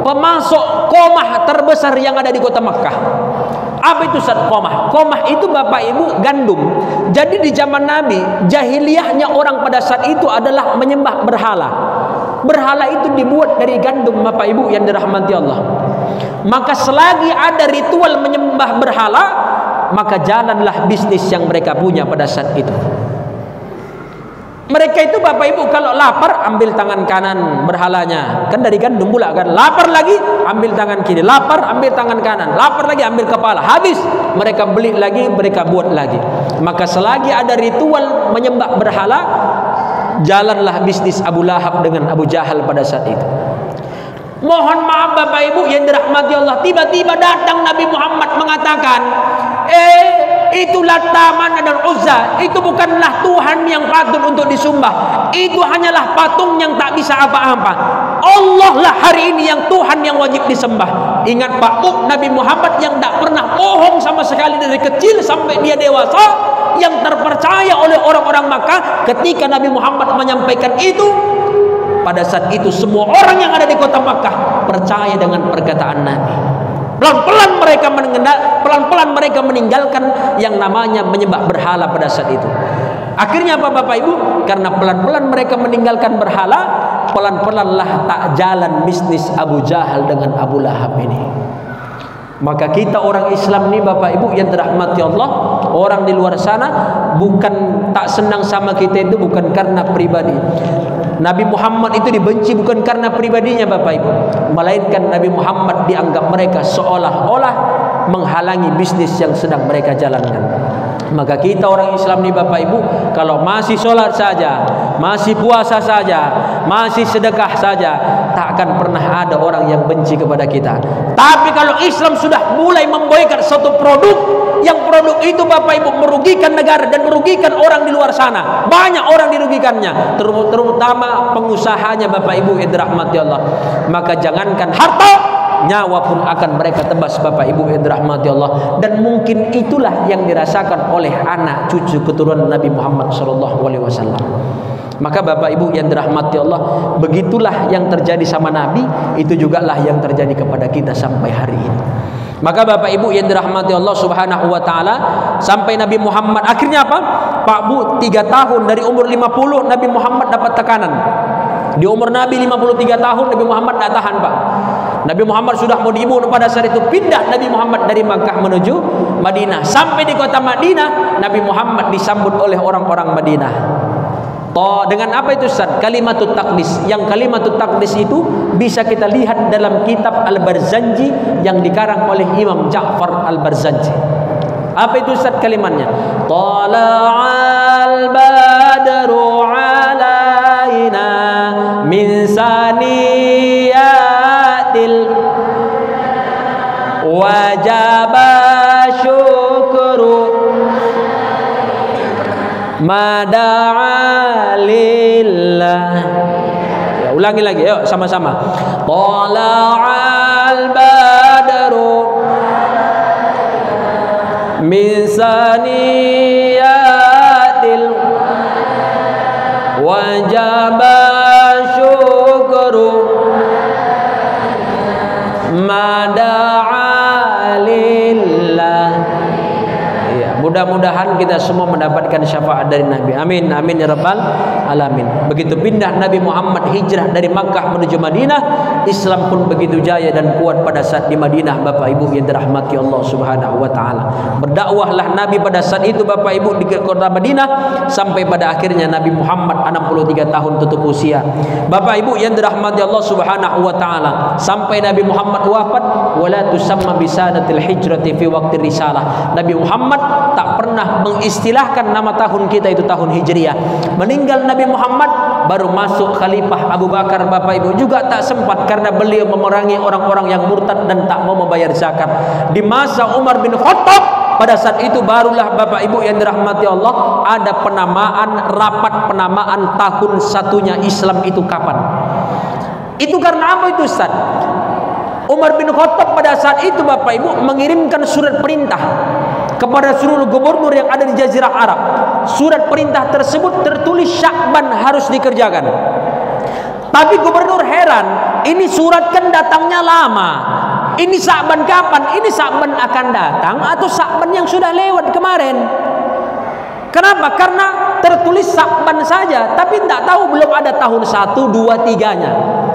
pemasok qomah terbesar yang ada di kota Makkah. Apa itu Ustaz qomah? Qomah itu Bapak Ibu gandum. Jadi di zaman Nabi, jahiliyahnya orang pada saat itu adalah menyembah berhala. Berhala itu dibuat dari gandum Bapak Ibu yang dirahmati Allah. Maka selagi ada ritual menyembah berhala, maka jalanlah bisnis yang mereka punya pada saat itu. Mereka itu Bapak Ibu kalau lapar ambil tangan kanan berhalanya, kan dari gandum pula kan. Lapar lagi ambil tangan kiri, lapar ambil tangan kanan, lapar lagi ambil kepala. Habis mereka beli lagi, mereka buat lagi. Maka selagi ada ritual menyembah berhala, jalanlah bisnis Abu Lahab dengan Abu Jahal pada saat itu. Mohon maaf Bapak Ibu yang dirahmati Allah, tiba-tiba datang Nabi Muhammad mengatakan, itu Lata, Manat dan Uzza itu bukanlah Tuhan yang patut untuk disembah. Itu hanyalah patung yang tak bisa apa-apa. Allah lah hari ini yang Tuhan yang wajib disembah. Ingat Pak Bu, Nabi Muhammad yang tak pernah bohong sama sekali dari kecil sampai dia dewasa, yang terpercaya oleh orang-orang Makkah. Ketika Nabi Muhammad menyampaikan itu, pada saat itu semua orang yang ada di kota Makkah percaya dengan perkataan Nabi. Pelan-pelan mereka meninggalkan yang namanya menyembah berhala pada saat itu. Akhirnya apa Bapak Ibu? Karena pelan-pelan mereka meninggalkan berhala, pelan-pelanlah tak jalan bisnis Abu Jahal dengan Abu Lahab ini. Maka kita orang Islam ini Bapak Ibu yang dirahmati Allah, orang di luar sana bukan tak senang sama kita itu bukan karena pribadi. Nabi Muhammad itu dibenci bukan karena pribadinya Bapak Ibu, melainkan Nabi Muhammad dianggap mereka seolah-olah menghalangi bisnis yang sedang mereka jalankan. Maka kita orang Islam ini Bapak Ibu, kalau masih sholat saja, masih puasa saja, masih sedekah saja, tak akan pernah ada orang yang benci kepada kita. Tapi kalau Islam sudah mulai memboikot suatu produk, yang produk itu Bapak Ibu merugikan negara dan merugikan orang di luar sana, banyak orang dirugikannya, terutama pengusahanya Bapak Ibu yang dirahmati Allah, maka jangankan harta, nyawa pun akan mereka tebas Bapak Ibu yang dirahmati Allah. Dan mungkin itulah yang dirasakan oleh anak cucu keturunan Nabi Muhammad SAW. Maka Bapak Ibu yang dirahmati Allah, begitulah yang terjadi sama Nabi, itu juga lah yang terjadi kepada kita sampai hari ini. Maka Bapak Ibu yang dirahmati Allah Subhanahu wa taala, sampai Nabi Muhammad akhirnya apa? Pak Bu, 3 tahun dari umur 50 Nabi Muhammad dapat tekanan. Di umur Nabi 53 tahun Nabi Muhammad tak tahan Pak. Nabi Muhammad sudah mau dibunuh pada saat itu. Pindah Nabi Muhammad dari Makkah menuju Madinah. Sampai di kota Madinah, Nabi Muhammad disambut oleh orang-orang Madinah. Dengan apa itu Ustaz? Kalimatut Taqdis. Yang kalimatut Taqdis itu bisa kita lihat dalam kitab Al-Barzanji yang dikarang oleh Imam Ja'far Al-Barzanji. Apa itu Ustaz kalimatnya? Tala'al badru alaina min saniyatil wajaba syukru mada'alillah. Ya, ulangi lagi, yuk sama-sama. Tala'al badru min saniyatil wajaba syukru mada'alillah. Mudah-mudahan kita semua mendapatkan syafaat dari Nabi. Amin, amin ya rabbal alamin. Begitu pindah Nabi Muhammad hijrah dari Makkah menuju Madinah, Islam pun begitu jaya dan kuat pada saat di Madinah, Bapak Ibu yang dirahmati Allah Subhanahu wa taala. Berdakwahlah Nabi pada saat itu, Bapak Ibu, di kota Madinah, sampai pada akhirnya Nabi Muhammad 63 tahun tutup usia. Bapak Ibu yang dirahmati Allah Subhanahu wa taala, sampai Nabi Muhammad wafat, wala tusamma bisanatil hijrati fi waqti risalah. Nabi Muhammad tak pernah mengistilahkan nama tahun kita itu tahun Hijriah. Meninggal Nabi Muhammad, baru masuk Khalifah Abu Bakar, Bapak Ibu, juga tak sempat karena beliau memerangi orang-orang yang murtad dan tak mau membayar zakat. Di masa Umar bin Khattab, pada saat itu barulah Bapak Ibu yang dirahmati Allah, ada penamaan, rapat penamaan tahun satunya Islam itu kapan. Itu karena apa itu Ustaz? Umar bin Khattab pada saat itu, Bapak Ibu, mengirimkan surat perintah kepada seluruh gubernur yang ada di Jazirah Arab. Surat perintah tersebut tertulis Sya'ban harus dikerjakan. Tapi gubernur heran, ini surat kan datangnya lama. Ini Sya'ban kapan? Ini Sya'ban akan datang atau Sya'ban yang sudah lewat kemarin? Kenapa? Karena tertulis Sya'ban saja, tapi tidak tahu belum ada tahun 1, 2, 3-nya.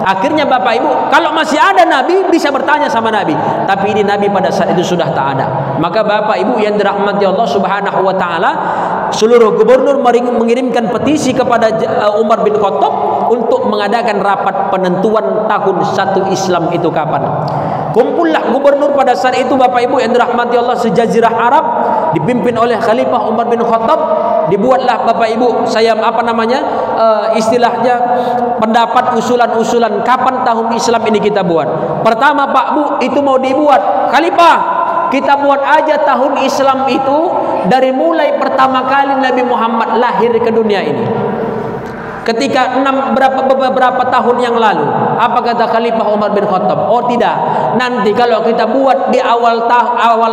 Akhirnya Bapak Ibu, kalau masih ada Nabi bisa bertanya sama Nabi, tapi ini Nabi pada saat itu sudah tak ada. Maka Bapak Ibu yang dirahmati Allah Subhanahu wa taala, seluruh gubernur mengirimkan petisi kepada Umar bin Khattab untuk mengadakan rapat penentuan tahun 1 Islam itu kapan. Kumpullah gubernur pada saat itu, Bapak Ibu yang dirahmati Allah, sejazirah Arab, dipimpin oleh Khalifah Umar bin Khattab. Dibuatlah Bapak Ibu, istilahnya pendapat, usulan-usulan kapan tahun Islam ini kita buat. Pertama, Pak Bu, itu mau dibuat Khalifah, kita buat aja tahun Islam itu dari mulai pertama kali Nabi Muhammad lahir ke dunia ini. Ketika beberapa tahun yang lalu, apa kata Khalifah Umar bin Khattab? Oh tidak, nanti kalau kita buat di awal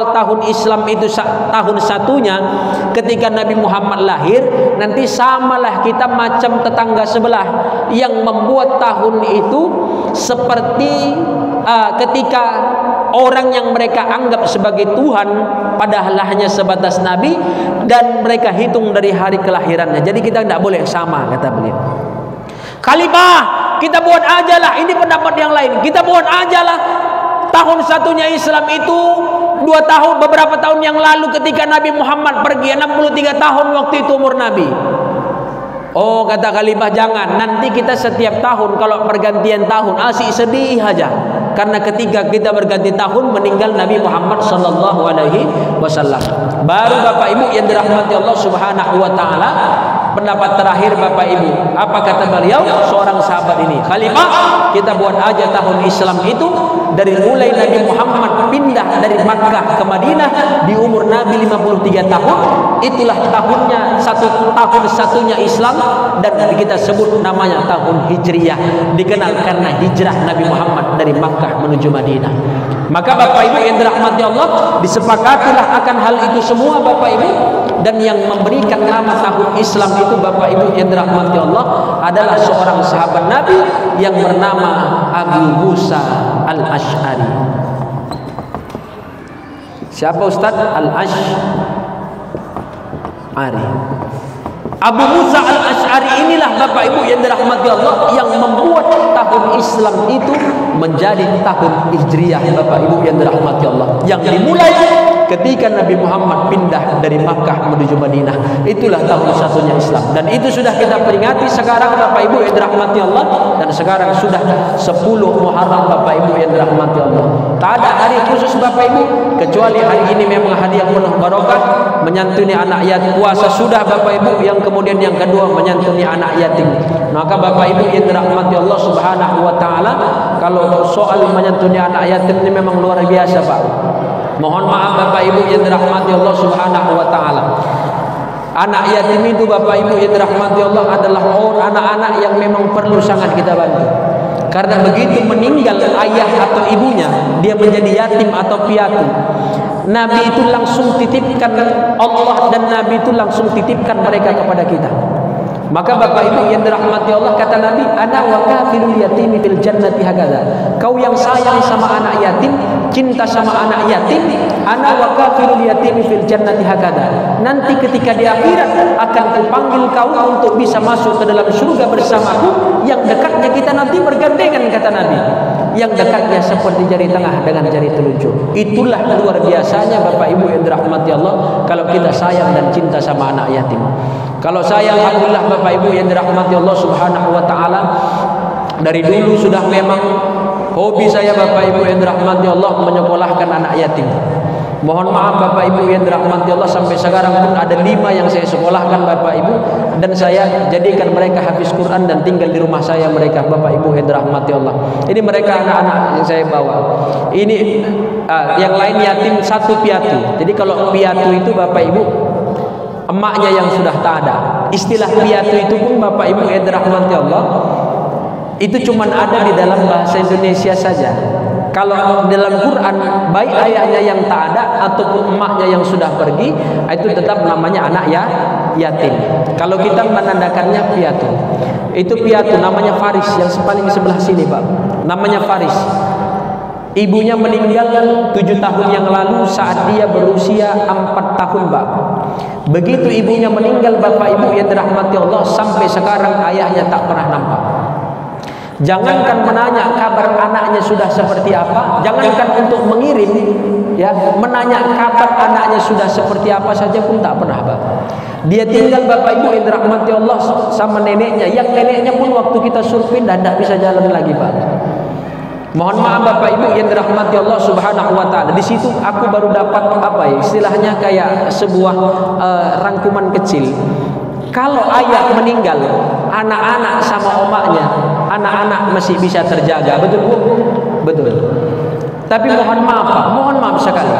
tahun Islam itu tahun satunya, ketika Nabi Muhammad lahir, nanti samalah kita macam tetangga sebelah yang membuat tahun itu seperti ketika orang yang mereka anggap sebagai Tuhan, padahal hanya sebatas Nabi, dan mereka hitung dari hari kelahirannya. Jadi kita tidak boleh sama, kata beliau. Khalifah, kita buat aja lah, ini pendapat yang lain, kita buat aja lah tahun satunya Islam itu beberapa tahun yang lalu ketika Nabi Muhammad pergi, 63 tahun waktu itu umur Nabi. Oh, kata Khalifah, jangan, nanti kita setiap tahun kalau pergantian tahun asik sedih aja, karena ketika kita berganti tahun meninggal Nabi Muhammad sallallahu alaihi wasallam. Baru Bapak Ibu yang dirahmati Allah Subhanahu wa taala, pendapat terakhir Bapak Ibu, apa kata beliau, seorang sahabat ini, Khalifah, kita buat aja tahun Islam itu dari mulai Nabi Muhammad pindah dari Makkah ke Madinah di umur Nabi 53 tahun, itulah tahunnya, tahun satunya Islam, dan kita sebut namanya tahun Hijriyah, dikenal karena hijrah Nabi Muhammad dari Makkah menuju Madinah. Maka Bapak Ibu yang dirahmati Allah, disepakatilah akan hal itu semua Bapak Ibu, dan yang memberikan nama tahun Islam itu Bapak Ibu yang dirahmati Allah adalah seorang sahabat Nabi yang bernama Abu Musa Al-Asy'ari. Siapa Ustaz? Al-Asy'ari. Abu Musa Al-Asy'ari inilah Bapak Ibu yang dirahmati Allah yang membuat tahun Islam itu menjadi tahun Hijriyah, Bapak Ibu yang dirahmati Allah, yang dimulai ketika Nabi Muhammad pindah dari Makkah menuju Madinah. Itulah tahun satunya Islam. Dan itu sudah kita peringati sekarang Bapak Ibu yang dirahmati Allah. Dan sekarang sudah 10 Muharram Bapak Ibu yang dirahmati Allah. Tak ada hari khusus Bapak Ibu kecuali hari ini memang hari yang penuh barokah, menyantuni anak yatim. Puasa sudah Bapak Ibu, yang kemudian yang kedua menyantuni anak yatim. Maka Bapak Ibu yang dirahmati Allah Subhanahu wa taala, kalau soal menyantuni anak yatim ini memang luar biasa Pak. Mohon maaf Bapak Ibu yang dirahmati Allah Subhanahu wa taala. Anak yatim itu Bapak Ibu yang dirahmati Allah adalah anak-anak yang memang perlu sangat kita bantu. Karena begitu meninggal ayah atau ibunya, dia menjadi yatim atau piatu. Nabi itu langsung titipkan, Allah dan Nabi itu langsung titipkan mereka kepada kita. Maka Bapak Ibu yang dirahmati Allah, kata Nabi, ana wa kafilul yatimi fil jannati hakadha. Kau yang sayang sama anak yatim, cinta sama anak yatim, ana wa kafilul yatimi fil jannati hakadha. Nanti ketika di akhirat akan kupanggil kau untuk bisa masuk ke dalam surga bersamaku. Yang dekatnya kita nanti bergandengan, kata Nabi. Yang dekatnya seperti jari tengah dengan jari telunjuk. Itulah luar biasanya Bapak Ibu yang dirahmati Allah kalau kita sayang dan cinta sama anak yatim. Kalau saya alhamdulillah Bapak Ibu yang dirahmati Allah Subhanahu wa taala, dari dulu sudah memang hobi saya Bapak Ibu yang dirahmati Allah menyekolahkan anak yatim. Mohon maaf Bapak Ibu yang dirahmati Allah, sampai sekarang pun ada 5 yang saya sekolahkan Bapak Ibu, dan saya jadikan mereka hafiz Quran dan tinggal di rumah saya mereka Bapak Ibu yang dirahmati Allah. Ini mereka anak-anak yang saya bawa. Ini yang lain yatim, 1 piatu. Jadi kalau piatu itu Bapak Ibu emaknya yang sudah tak ada. Istilah piatu itu pun Bapak Ibu yang dirahmati Allah, itu cuma ada di dalam bahasa Indonesia saja. Kalau dalam Quran, baik ayahnya yang tak ada ataupun emaknya yang sudah pergi, itu tetap namanya anak yatim. Kalau kita menandakannya piatu, itu piatu namanya Faris, yang paling sebelah sini Pak, namanya Faris. Ibunya meninggal 7 tahun yang lalu saat dia berusia 4 tahun Pak. Begitu ibunya meninggal Bapak Ibu yang dirahmati Allah, sampai sekarang ayahnya tak pernah nampak. Jangankan menanya kabar anaknya sudah seperti apa, jangankan untuk mengirim, ya, menanya kabar anaknya sudah seperti apa saja pun tak pernah Pak. Dia tinggal Bapak Ibu yang dirahmati Allah sama neneknya, yang neneknya pun waktu kita surfing dan tidak bisa jalan lagi Pak. Mohon maaf Bapak Ibu yang dirahmati Allah Subhanahu wa taala. Di situ aku baru dapat istilahnya kayak sebuah rangkuman kecil. Kalau ayah meninggal, anak-anak sama omaknya, anak-anak masih bisa terjaga, betul Bu? Betul. Tapi mohon maaf Pak, mohon maaf sekali,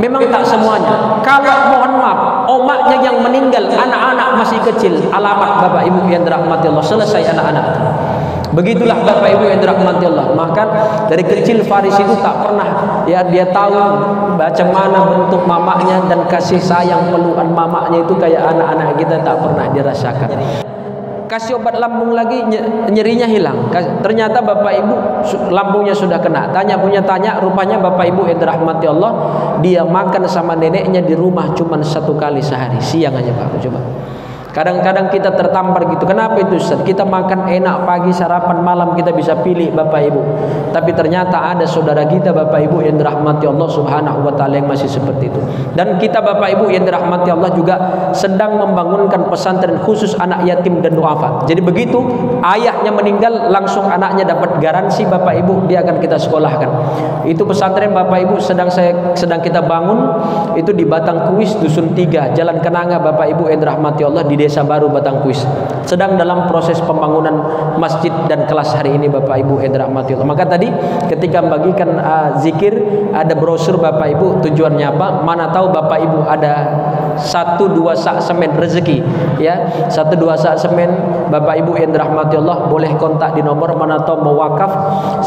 memang tak semuanya. Kalau mohon maaf, omaknya yang meninggal, anak-anak masih kecil, alamat Bapak Ibu yang dirahmati Allah, selesai anak-anak. Begitulah Bapak Ibu yang dirahmati Allah. Maka dari kecil Faris itu tak pernah, ya, dia tahu macam mana bentuk mamanya, dan kasih sayang pelukan mamanya itu kayak anak-anak kita tak pernah dirasakan. Kasih obat lambung lagi, nyerinya hilang. Ternyata Bapak Ibu lambungnya sudah kena. Tanya, rupanya Bapak Ibu yang dirahmati Allah, dia makan sama neneknya di rumah cuma 1 kali sehari, siang aja Pak. Coba. Kadang-kadang kita tertampar gitu. Kenapa itu Ustaz? Kita makan enak pagi, sarapan, malam kita bisa pilih Bapak Ibu. Tapi ternyata ada saudara kita Bapak Ibu yang dirahmati Allah Subhanahu wa taala yang masih seperti itu. Dan kita Bapak Ibu yang dirahmati Allah juga sedang membangunkan pesantren khusus anak yatim dan duafa. Jadi begitu ayahnya meninggal, langsung anaknya dapat garansi Bapak Ibu, dia akan kita sekolahkan. Itu pesantren Bapak Ibu sedang kita bangun, itu di Batang Kuis Dusun 3 Jalan Kenanga Bapak Ibu yang dirahmati Allah, di Desa Baru Batang Kuis. Sedang dalam proses pembangunan masjid dan kelas hari ini Bapak Ibu yang dirahmati Allah. Maka tadi ketika membagikan zikir, ada brosur Bapak Ibu, tujuannya apa? Mana tahu Bapak Ibu ada 1-2 sak semen rezeki, ya, 1-2 sak semen Bapak Ibu yang dirahmati Allah, boleh kontak di nomor, mana tahu mau wakaf.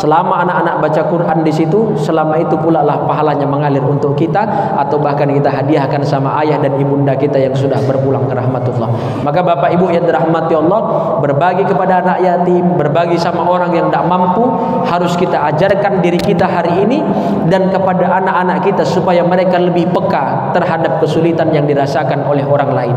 Selama anak-anak baca Quran di situ, selama itu pula lah pahalanya mengalir untuk kita, atau bahkan kita hadiahkan sama ayah dan ibunda kita yang sudah berpulang ke rahmatullah. Maka Bapak Ibu yang dirahmati Allah, berbagi kepada anak yatim, berbagi sama orang yang tidak mampu, harus kita ajarkan diri kita hari ini dan kepada anak-anak kita supaya mereka lebih peka terhadap kesulitan yang dirasakan oleh orang lain.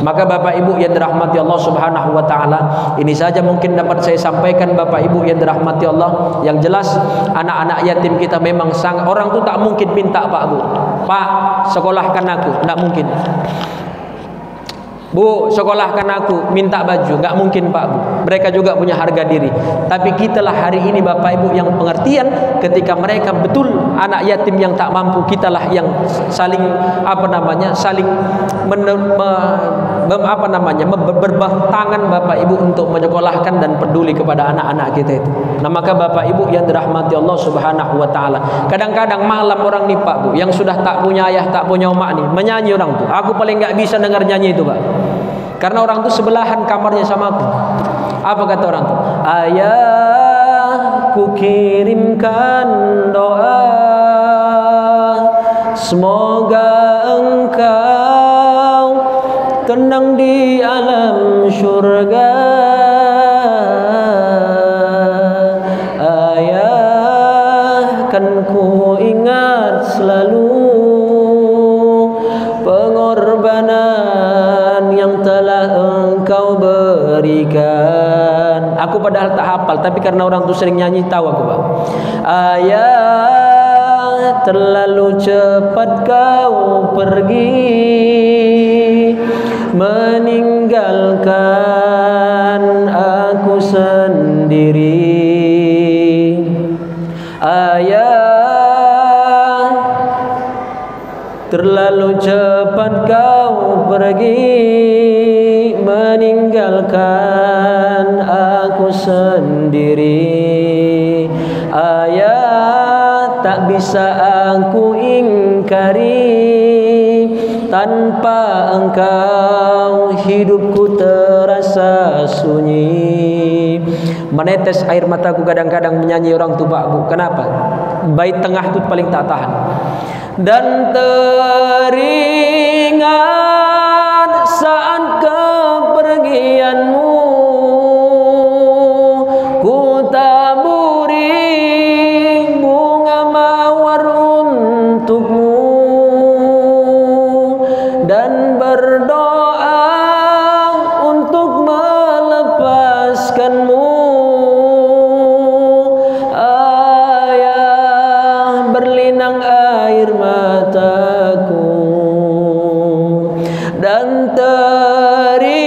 Maka Bapak Ibu yang dirahmati Allah Subhanahu wa taala, taala. Ini saja mungkin dapat saya sampaikan Bapak Ibu yang dirahmati Allah. Yang jelas anak-anak yatim kita memang sangat, orang tu tak mungkin minta Pak Bu, Pak sekolahkan aku, tak mungkin. Bu, sekolahkan aku, minta baju, enggak mungkin Pak Bu. Mereka juga punya harga diri. Tapi kitalah hari ini Bapak Ibu yang pengertian ketika mereka betul anak yatim yang tak mampu, kitalah yang saling saling berbahu tangan Bapak Ibu untuk menyekolahkan dan peduli kepada anak-anak kita itu. Nah, maka Bapak Ibu yang dirahmati Allah Subhanahu wa taala, kadang-kadang malam orang nih Pak Bu, yang sudah tak punya ayah, tak punya mak nih, menyanyi orang tu. Aku paling enggak bisa dengar nyanyi itu, Pak. Karena orang itu sebelahan kamarnya sama aku. Apa kata orang itu? Ayah, ku kirimkan doa, semoga engkau tenang di alam syurga. Ayah, kan ku ingat selalu pengorbanan yang telah engkau berikan. Aku padahal tak hafal, tapi karena orang tu sering nyanyi tahu aku, Pak. Ayah, terlalu cepat kau pergi, meninggalkan aku sendiri. Ayah, terlalu cepat kau pergi, meninggalkan aku sendiri. Ayah, tak bisa aku ingkari, tanpa engkau hidupku terasa sunyi. Menetes air mataku kadang-kadang menyanyi orang tu Pak Bu. Kenapa? Bait tengah tu paling tak tahan. Dan teringat saat kepergianmu, ku taburi bunga mawar untukmu dan berdoa untuk melepaskanmu. Ayah, berlinang air mataku dan teringat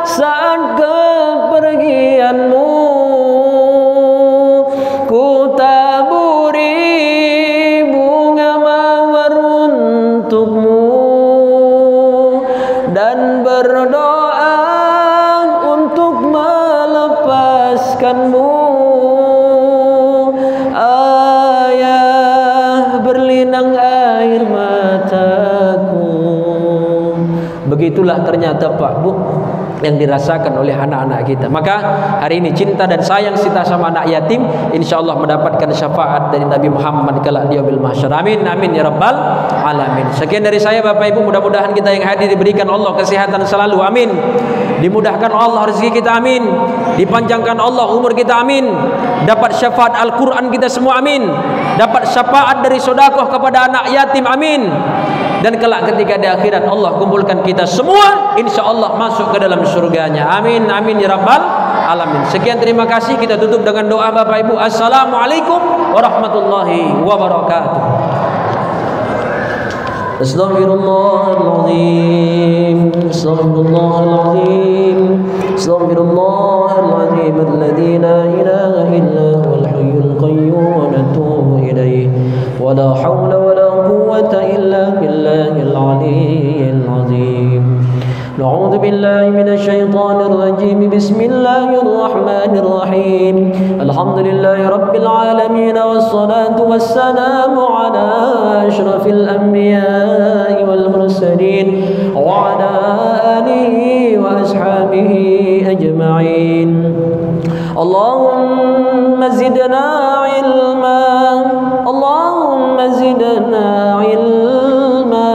saat kepergianmu, ku taburi bunga mawar untukmu dan berdoa untuk melepaskanmu. Ayah, berlinang air mataku. Begitulah ternyata Pak Bu yang dirasakan oleh anak-anak kita. Maka hari ini cinta dan sayang kita sama anak yatim, insyaallah mendapatkan syafaat dari Nabi Muhammad kelak di yaumil mahsyar. Amin amin ya rabbal alamin. Sekian dari saya Bapak Ibu, mudah-mudahan kita yang hadir diberikan Allah kesehatan selalu, amin. Dimudahkan Allah rezeki kita, amin. Dipanjangkan Allah umur kita, amin. Dapat syafaat Al-Quran kita semua, amin. Dapat syafaat dari sedekah kepada anak yatim, amin. Dan kelak ketika di akhirat Allah kumpulkan kita semua insyaallah masuk ke dalam surganya, amin amin ya rabbal alamin. Sekian, terima kasih. Kita tutup dengan doa Bapak Ibu. Assalamualaikum warahmatullahi wabarakatuh. Astaghfirullahaladzim, astaghfirullahaladzim, astaghfirullahaladzim, alladzi la ilaha illa huwal hayyul qayyum, wa natubu ilaihi, wa la hawla wa la quwwata illa billahil aliyyil azim. A'udzu billahi minasy syaithanir rajim. Bismillahir rahmanir rahim. Alhamdulillahi rabbil alamin, wassalatu wassalamu ala asyrafil anbiya'i wal mursalin wa ala alihi wa ashabihi ajma'in. Allahumma zidna ilma, Allahumma zidna ilma,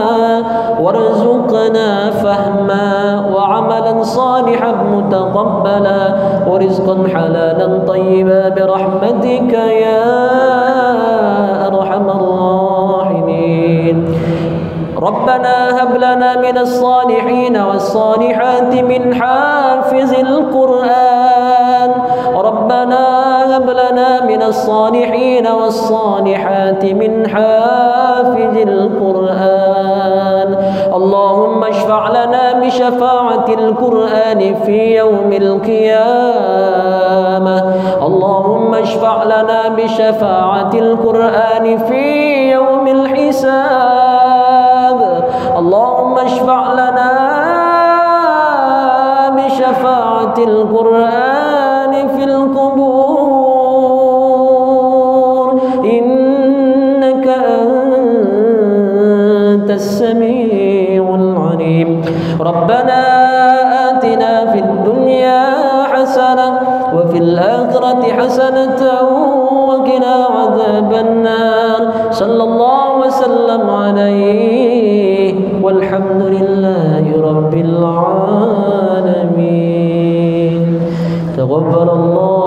warzuqna fahma, وعملا صالحا متقبلا، ورزقا حلالا طيبا برحمتك يا أرحم الراحمين. ربنا هب لنا من الصالحين والصالحات من حافظ القرآن ربنا هب لنا من الصالحين والصالحات من حافظ القرآن اللهم اشفع لنا بشفاعة القرآن في يوم القيامة اللهم اشفع لنا بشفاعة القرآن في يوم الحساب اللهم اشفع لنا بشفاعة القرآن في القبور إنك أنت السميع العليم ربنا آتنا في الدنيا حسنة وفي الآخرة حسنة وقنا عذاب النار صلى الله وسلم عليه والحمد لله رب العالمين تقبل الله